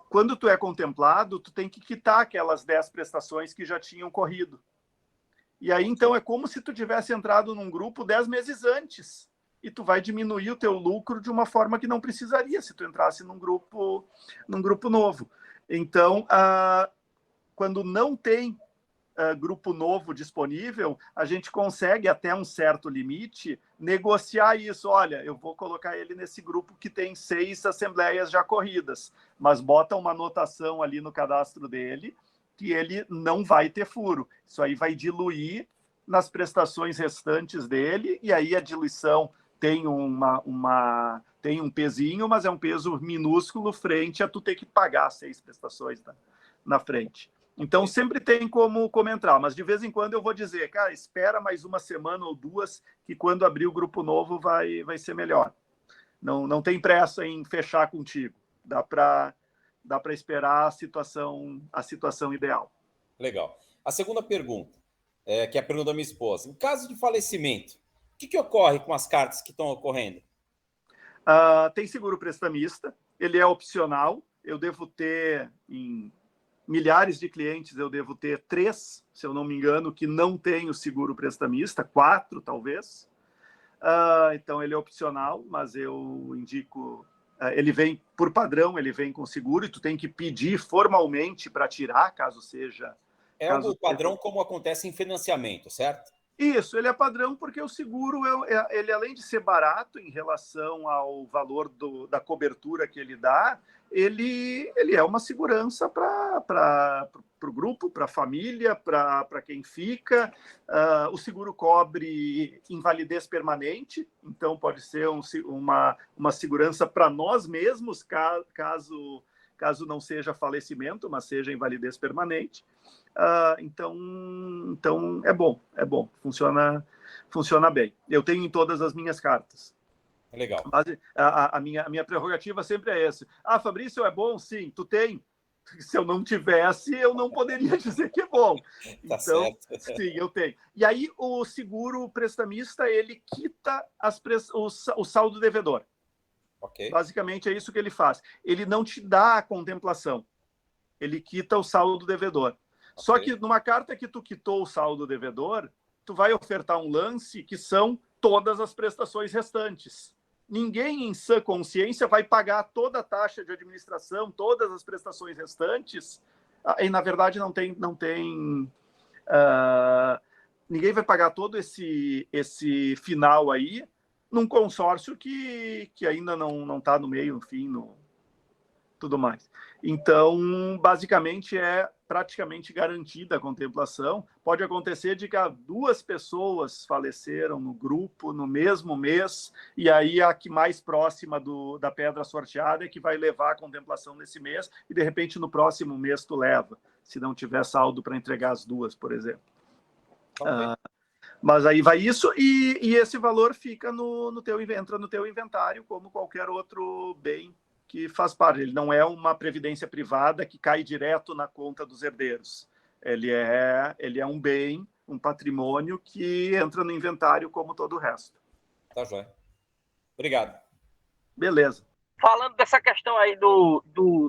[SPEAKER 1] quando tu é contemplado, tu tem que quitar aquelas 10 prestações que já tinham corrido. E aí, então, é como se tu tivesse entrado num grupo 10 meses antes. E tu vai diminuir o teu lucro de uma forma que não precisaria se tu entrasse num grupo novo. Então, quando não tem grupo novo disponível, a gente consegue, até um certo limite, negociar isso. Olha, eu vou colocar ele nesse grupo que tem 6 assembleias já corridas, mas bota uma anotação ali no cadastro dele que ele não vai ter furo. Isso aí vai diluir nas prestações restantes dele, e aí a diluição tem tem um pezinho, mas é um peso minúsculo frente a tu ter que pagar 6 prestações na frente. Então, sempre tem como entrar, mas de vez em quando eu vou dizer, cara, espera mais uma semana ou 2, que quando abrir o grupo novo vai ser melhor. Não tem pressa em fechar contigo. Dá para esperar a situação ideal.
[SPEAKER 7] Legal. A segunda pergunta, que é a pergunta da minha esposa. Em caso de falecimento, o que ocorre com as cartas que estão ocorrendo?
[SPEAKER 1] Tem seguro prestamista, ele é opcional. Eu devo ter, em milhares de clientes, eu devo ter 3, se eu não me engano, que não tem o seguro prestamista, 4 talvez. Então ele é opcional, mas eu indico... ele vem por padrão, ele vem com seguro, e tu tem que pedir formalmente para tirar, caso seja...
[SPEAKER 7] É algo padrão como acontece em financiamento, certo?
[SPEAKER 1] Isso, ele é padrão porque o seguro, ele além de ser barato em relação ao valor da cobertura que ele dá, ele é uma segurança para o grupo, para a família, para quem fica. O seguro cobre invalidez permanente, então pode ser uma segurança para nós mesmos, caso não seja falecimento, mas seja invalidez permanente. Então é bom, funciona bem. Eu tenho em todas as minhas cartas.
[SPEAKER 7] Legal.
[SPEAKER 1] Mas a minha prerrogativa sempre é essa. Fabrício, é bom? Sim. Tu tem? Se eu não tivesse, eu não poderia dizer que é bom.
[SPEAKER 7] Tá
[SPEAKER 1] Então,
[SPEAKER 7] certo.
[SPEAKER 1] sim, eu tenho. E aí o seguro prestamista, ele quita o saldo devedor.
[SPEAKER 7] Okay.
[SPEAKER 1] Basicamente é isso que ele faz. Ele não te dá a contemplação. Ele quita o saldo devedor. Só que numa carta que tu quitou o saldo devedor, tu vai ofertar um lance que são todas as prestações restantes. Ninguém em sã consciência vai pagar toda a taxa de administração, todas as prestações restantes, e na verdade não tem ninguém vai pagar todo esse final aí num consórcio que ainda não está no meio, enfim, tudo mais. Então, basicamente, é praticamente garantida a contemplação. Pode acontecer de que 2 pessoas faleceram no grupo no mesmo mês, e aí a que mais próxima da pedra sorteada é que vai levar a contemplação nesse mês, e de repente no próximo mês tu leva, se não tiver saldo para entregar as 2, por exemplo. Mas aí vai isso, e esse valor fica entra no teu inventário, como qualquer outro bem que faz parte. Ele não é uma previdência privada que cai direto na conta dos herdeiros. Ele é um bem, um patrimônio que entra no inventário como todo o resto.
[SPEAKER 7] Tá joia. Obrigado.
[SPEAKER 1] Beleza.
[SPEAKER 11] Falando dessa questão aí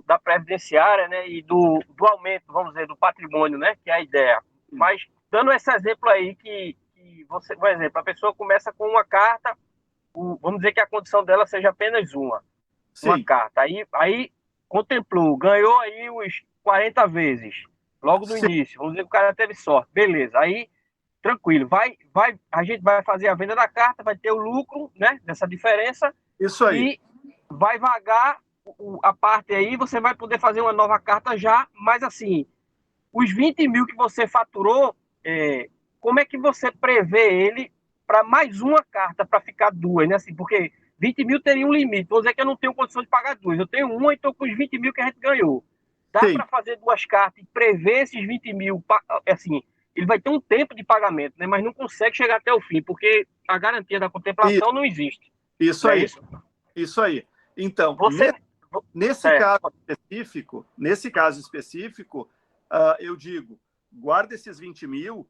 [SPEAKER 11] da previdenciária, né, e do aumento, vamos dizer, do patrimônio, né, que é a ideia. Mas dando esse exemplo aí que e você, por exemplo, a pessoa começa com uma carta, vamos dizer que a condição dela seja apenas uma carta. Aí contemplou, ganhou aí uns 40 vezes, logo no início. Vamos dizer que o cara teve sorte. Beleza, aí tranquilo. A gente vai fazer a venda da carta, vai ter o lucro, né, dessa diferença.
[SPEAKER 1] Isso aí.
[SPEAKER 11] E vai vagar a parte aí, você vai poder fazer uma nova carta já, mas assim, os 20 mil que você faturou, como é que você prevê ele para mais uma carta, para ficar duas, né? Assim, porque 20 mil teria um limite. Vou dizer que eu não tenho condição de pagar duas. Eu tenho uma e estou com os 20 mil que a gente ganhou. Dá para fazer duas cartas e prever esses 20 mil, assim, ele vai ter um tempo de pagamento, né? Mas não consegue chegar até o fim, porque a garantia da contemplação não existe.
[SPEAKER 1] Isso aí. Isso aí. Então, nesse caso específico, eu digo, guarda esses 20 mil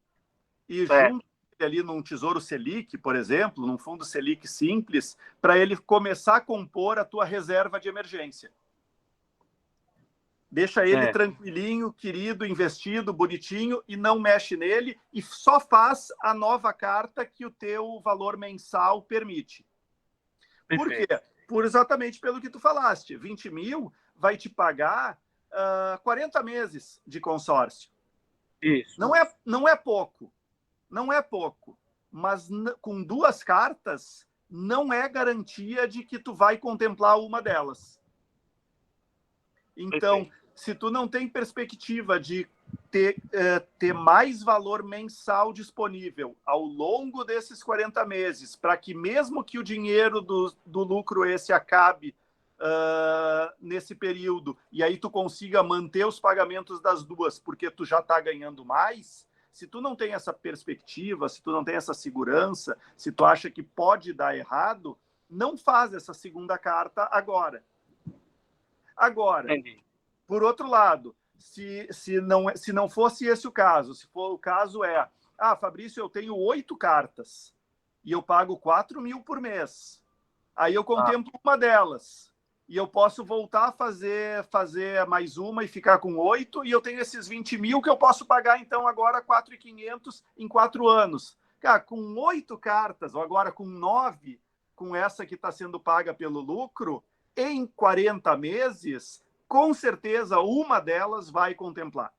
[SPEAKER 1] e junta ali num Tesouro Selic, por exemplo, num fundo Selic simples, para ele começar a compor a tua reserva de emergência. Deixa ele tranquilinho, querido, investido, bonitinho, e não mexe nele, e só faz a nova carta que o teu valor mensal permite. Por quê? Exatamente pelo que tu falaste. 20 mil vai te pagar 40 meses de consórcio.
[SPEAKER 11] Isso.
[SPEAKER 1] Não é pouco. Não é pouco. Mas com duas cartas, não é garantia de que tu vai contemplar uma delas. Então, se tu não tem perspectiva de ter mais valor mensal disponível ao longo desses 40 meses, para que mesmo que o dinheiro do lucro esse acabe nesse período, e aí tu consiga manter os pagamentos das duas, porque tu já está ganhando mais, se tu não tem essa perspectiva, se tu não tem essa segurança, se tu acha que pode dar errado, não faz essa segunda carta agora. Agora, por outro lado, se não fosse esse o caso, se for o caso Fabrício, eu tenho 8 cartas e eu pago 4 mil por mês. Aí eu contemplo uma delas e eu posso voltar a fazer mais uma e ficar com 8, e eu tenho esses 20 mil que eu posso pagar então agora 4.500 em 4 anos. Cara, com 8 cartas, ou agora com 9, com essa que está sendo paga pelo lucro, em 40 meses, com certeza uma delas vai contemplar.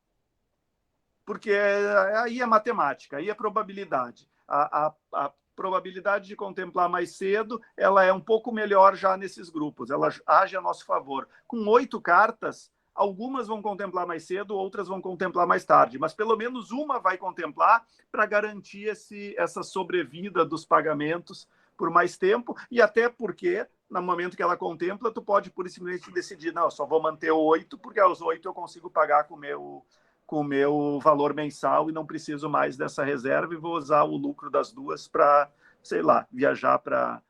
[SPEAKER 1] Porque aí é matemática, aí é probabilidade. A probabilidade de contemplar mais cedo, ela é um pouco melhor já nesses grupos, ela age a nosso favor. Com 8 cartas, algumas vão contemplar mais cedo, outras vão contemplar mais tarde, mas pelo menos uma vai contemplar para garantir essa sobrevida dos pagamentos por mais tempo, e até porque, no momento que ela contempla, tu pode por simplesmente decidir, não, eu só vou manter 8, porque aos 8 eu consigo pagar com o meu valor mensal e não preciso mais dessa reserva, e vou usar o lucro das duas para, sei lá, viajar para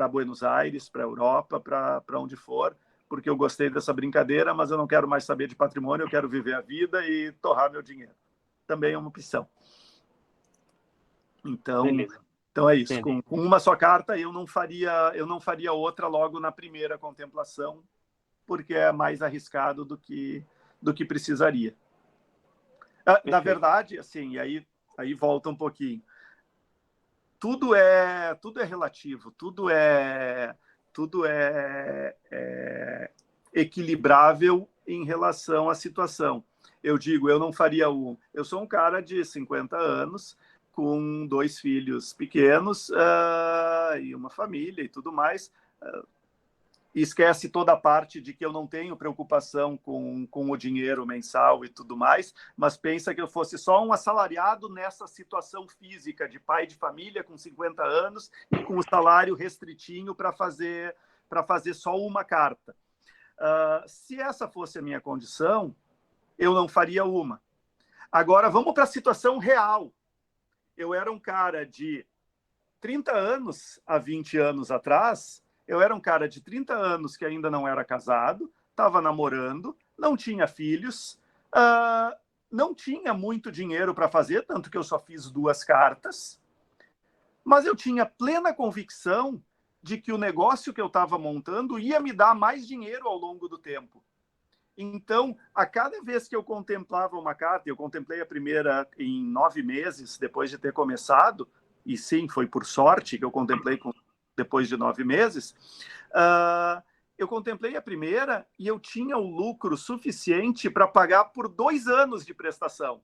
[SPEAKER 1] Buenos Aires, para a Europa, para onde for, porque eu gostei dessa brincadeira, mas eu não quero mais saber de patrimônio, eu quero viver a vida e torrar meu dinheiro. Também é uma opção. Então é isso. Com uma só carta, eu não faria outra logo na primeira contemplação, porque é mais arriscado do que precisaria. Na verdade, assim, aí volta um pouquinho. Tudo é relativo, tudo é equilibrável em relação à situação. Eu digo, eu não faria eu sou um cara de 50 anos, com 2 filhos pequenos e uma família e tudo mais. Esquece toda a parte de que eu não tenho preocupação com o dinheiro mensal e tudo mais, mas pensa que eu fosse só um assalariado nessa situação física de pai de família com 50 anos e com o salário restritinho para fazer só uma carta. Se essa fosse a minha condição, eu não faria uma. Agora, vamos para a situação real. Eu era um cara de 30 anos há 20 anos atrás. Eu era um cara de 30 anos que ainda não era casado, estava namorando, não tinha filhos, não tinha muito dinheiro para fazer, tanto que eu só fiz 2 cartas, mas eu tinha plena convicção de que o negócio que eu estava montando ia me dar mais dinheiro ao longo do tempo. Então, a cada vez que eu contemplava uma carta, eu contemplei a primeira em 9 meses, depois de ter começado, e sim, foi por sorte que eu contemplei depois de 9 meses, eu contemplei a primeira e eu tinha o lucro suficiente para pagar por 2 anos de prestação.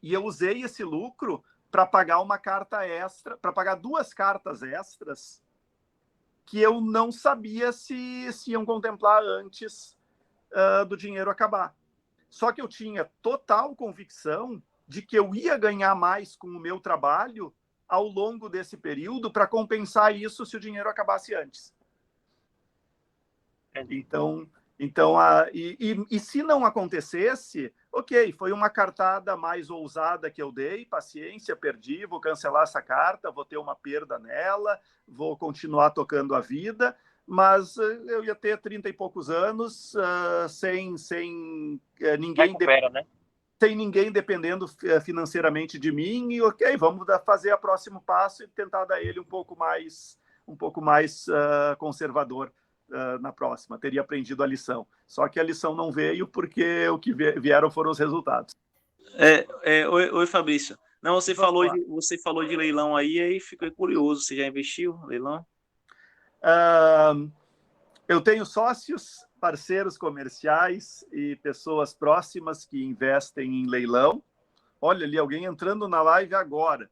[SPEAKER 1] E eu usei esse lucro para pagar uma carta extra, para pagar 2 cartas extras que eu não sabia se iam contemplar antes do dinheiro acabar. Só que eu tinha total convicção de que eu ia ganhar mais com o meu trabalho ao longo desse período para compensar isso se o dinheiro acabasse antes. Então e se não acontecesse, ok, foi uma cartada mais ousada que eu dei, paciência, perdi, vou cancelar essa carta, vou ter uma perda nela, vou continuar tocando a vida, mas eu ia ter 30 e poucos anos sem ninguém...
[SPEAKER 11] né?
[SPEAKER 1] Sem ninguém dependendo financeiramente de mim, e ok, vamos fazer o próximo passo e tentar dar ele um pouco mais conservador na próxima. Teria aprendido a lição. Só que a lição não veio porque o que vieram foram os resultados.
[SPEAKER 9] Oi, Fabrício. Não, você falou de leilão aí fiquei curioso. Você já investiu no leilão?
[SPEAKER 1] Eu tenho sócios, parceiros comerciais e pessoas próximas que investem em leilão. Olha ali, alguém entrando na live agora.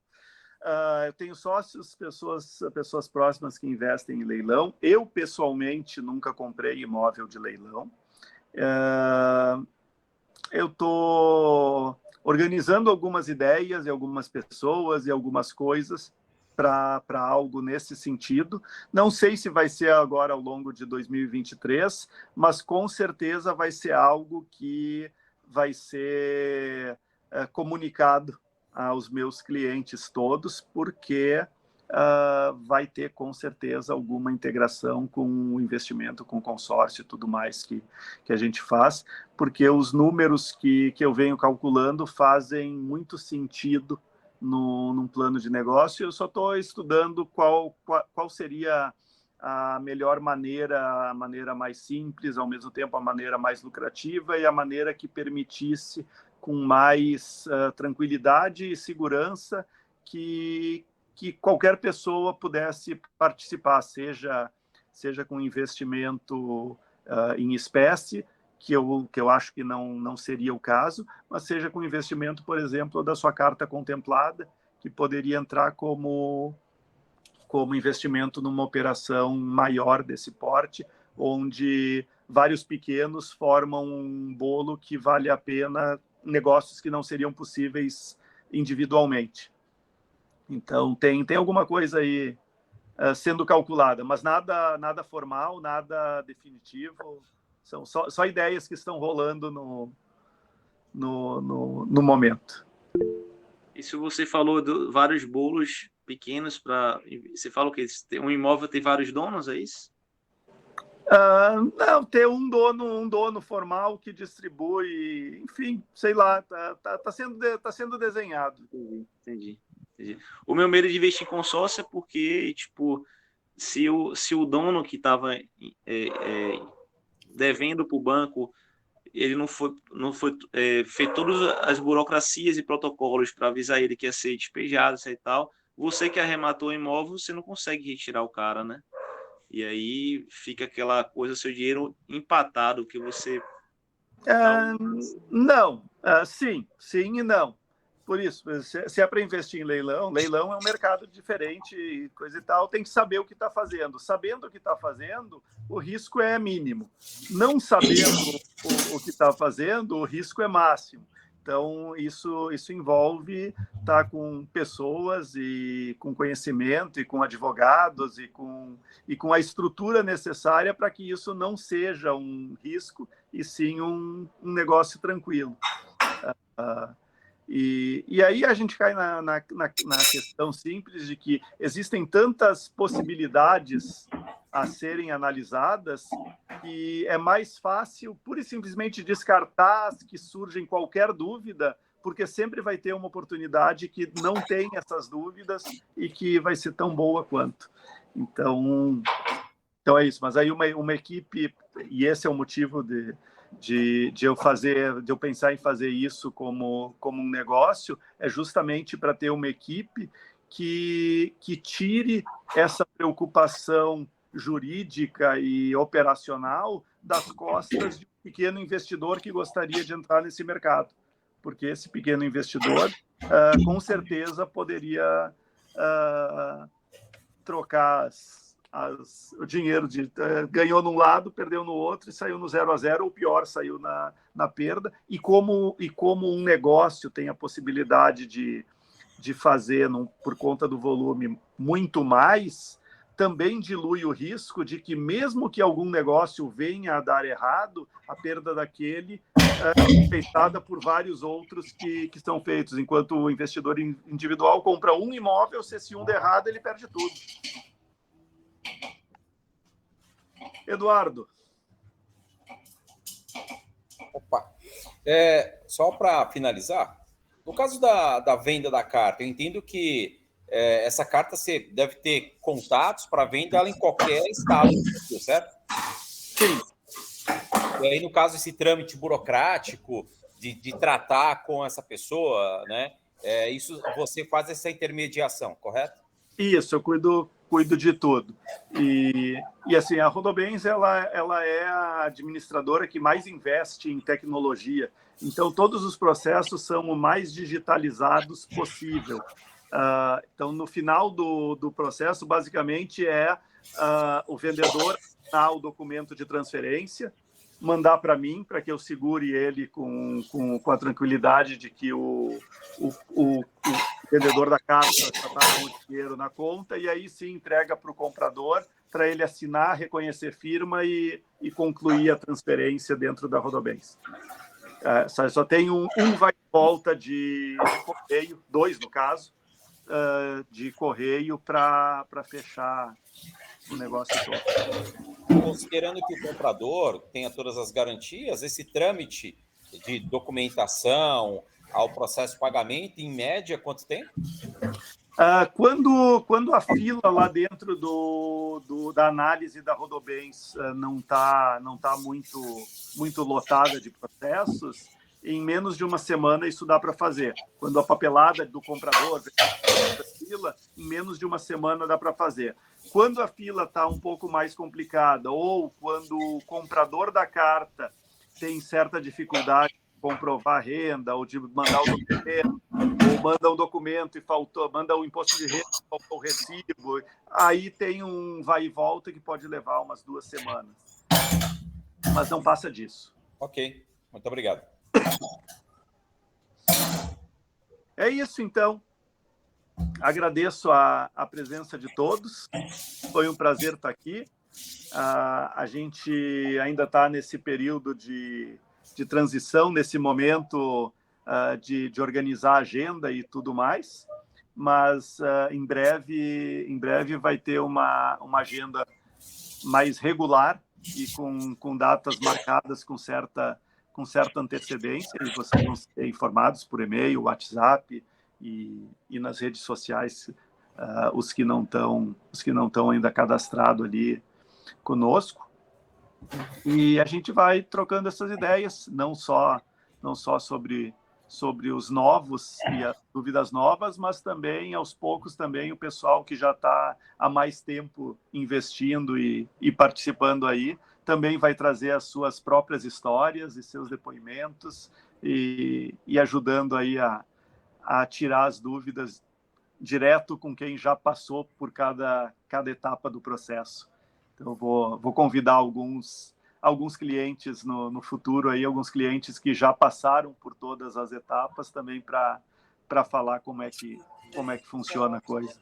[SPEAKER 1] Eu tenho sócios, pessoas próximas que investem em leilão. Eu, pessoalmente, nunca comprei imóvel de leilão. Eu estou organizando algumas ideias e algumas pessoas e algumas coisas para algo nesse sentido. Não sei se vai ser agora ao longo de 2023, mas com certeza vai ser algo que vai ser comunicado aos meus clientes todos, porque vai ter com certeza alguma integração com o investimento, com o consórcio e tudo mais que a gente faz, porque os números que eu venho calculando fazem muito sentido num plano de negócio. Eu só estou estudando qual seria a melhor maneira, a maneira mais simples, ao mesmo tempo a maneira mais lucrativa e a maneira que permitisse com mais tranquilidade e segurança que qualquer pessoa pudesse participar, seja com investimento em espécie, que eu acho que não seria o caso, mas seja com investimento, por exemplo, da sua carta contemplada, que poderia entrar como investimento numa operação maior desse porte, onde vários pequenos formam um bolo que vale a pena, negócios que não seriam possíveis individualmente. Então, tem alguma coisa aí sendo calculada, mas nada formal, nada definitivo. São só ideias que estão rolando no momento.
[SPEAKER 9] Isso você falou de vários bolos pequenos para... Você falou que um imóvel tem vários donos, é isso?
[SPEAKER 1] Não, ter um dono formal que distribui, enfim, sei lá, tá sendo desenhado.
[SPEAKER 9] Entendi. O meu medo de investir em consórcio é porque, tipo, se o dono que estava devendo para o banco, ele não foi fez todas as burocracias e protocolos para avisar ele que ia ser despejado e tal, você que arrematou o imóvel, você não consegue retirar o cara, né? E aí fica aquela coisa, seu dinheiro empatado, que você...
[SPEAKER 1] Não, sim e não. Por isso, se é para investir em leilão é um mercado diferente e coisa e tal, tem que saber o que está fazendo. Sabendo o que está fazendo, o risco é mínimo. Não sabendo o que está fazendo, o risco é máximo. Então, isso envolve estar com pessoas e com conhecimento e com advogados e com a estrutura necessária para que isso não seja um risco e sim um negócio tranquilo. E aí a gente cai na questão simples de que existem tantas possibilidades a serem analisadas que é mais fácil pura e simplesmente descartar as que surgem qualquer dúvida, porque sempre vai ter uma oportunidade que não tem essas dúvidas e que vai ser tão boa quanto. Então é isso. Mas aí uma equipe, e esse é o motivo de eu pensar em fazer isso como um negócio, é justamente para ter uma equipe que tire essa preocupação jurídica e operacional das costas de um pequeno investidor que gostaria de entrar nesse mercado, porque esse pequeno investidor, com certeza, poderia trocar o dinheiro, ganhou num lado, perdeu no outro e saiu no 0-0, ou pior, saiu na perda. E como um negócio tem a possibilidade de fazer, por conta do volume, muito mais, também dilui o risco de que, mesmo que algum negócio venha a dar errado, a perda daquele é feitada por vários outros que estão feitos, enquanto o investidor individual compra um imóvel, se esse um der errado, ele perde tudo. Eduardo.
[SPEAKER 7] Opa. Só para finalizar, no caso da venda da carta, eu entendo que essa carta você deve ter contatos para venda ela em qualquer estado, certo?
[SPEAKER 1] Sim.
[SPEAKER 7] E aí, no caso, esse trâmite burocrático de tratar com essa pessoa, né? Isso você faz essa intermediação, correto?
[SPEAKER 1] Isso, eu cuido de tudo. E assim, a Rodobens ela é a administradora que mais investe em tecnologia. Então, todos os processos são o mais digitalizados possível. Então, no final do processo, basicamente, o vendedor assinar o documento de transferência, mandar para mim, para que eu segure ele com a tranquilidade de que o vendedor da carta já está com o dinheiro na conta, e aí sim entrega para o comprador, para ele assinar, reconhecer firma e concluir a transferência dentro da Rodobens. Só tem um vai e volta de correio, 2 no caso, de correio para fechar o negócio todo.
[SPEAKER 7] Considerando que o comprador tenha todas as garantias, esse trâmite de documentação ao processo de pagamento, em média, quanto tempo?
[SPEAKER 1] Quando a fila lá dentro da análise da Rodobens não está muito lotada de processos, em menos de uma semana isso dá para fazer. Quando a papelada do comprador da fila, em menos de uma semana dá para fazer. Quando a fila está um pouco mais complicada, ou quando o comprador da carta tem certa dificuldade de comprovar a renda, ou de mandar o documento, ou manda um documento e manda o imposto de renda e faltou o recibo, aí tem um vai e volta que pode levar umas 2 semanas. Mas não passa disso.
[SPEAKER 7] Ok, muito obrigado.
[SPEAKER 1] É isso, então. Agradeço a presença de todos. Foi um prazer estar aqui. A gente ainda está nesse período de transição, nesse momento de organizar a agenda e tudo mais, mas em breve vai ter uma agenda mais regular e com datas marcadas com certa antecedência, e vocês vão ser informados por e-mail, WhatsApp e nas redes sociais, os que não estão ainda cadastrados ali conosco. E a gente vai trocando essas ideias, não só sobre os novos e as dúvidas novas, mas também, aos poucos, também o pessoal que já está há mais tempo investindo e participando aí, também vai trazer as suas próprias histórias e seus depoimentos e ajudando aí a tirar as dúvidas direto com quem já passou por cada etapa do processo. Então, vou convidar alguns clientes no futuro, aí, alguns clientes que já passaram por todas as etapas também para falar como é que funciona a coisa.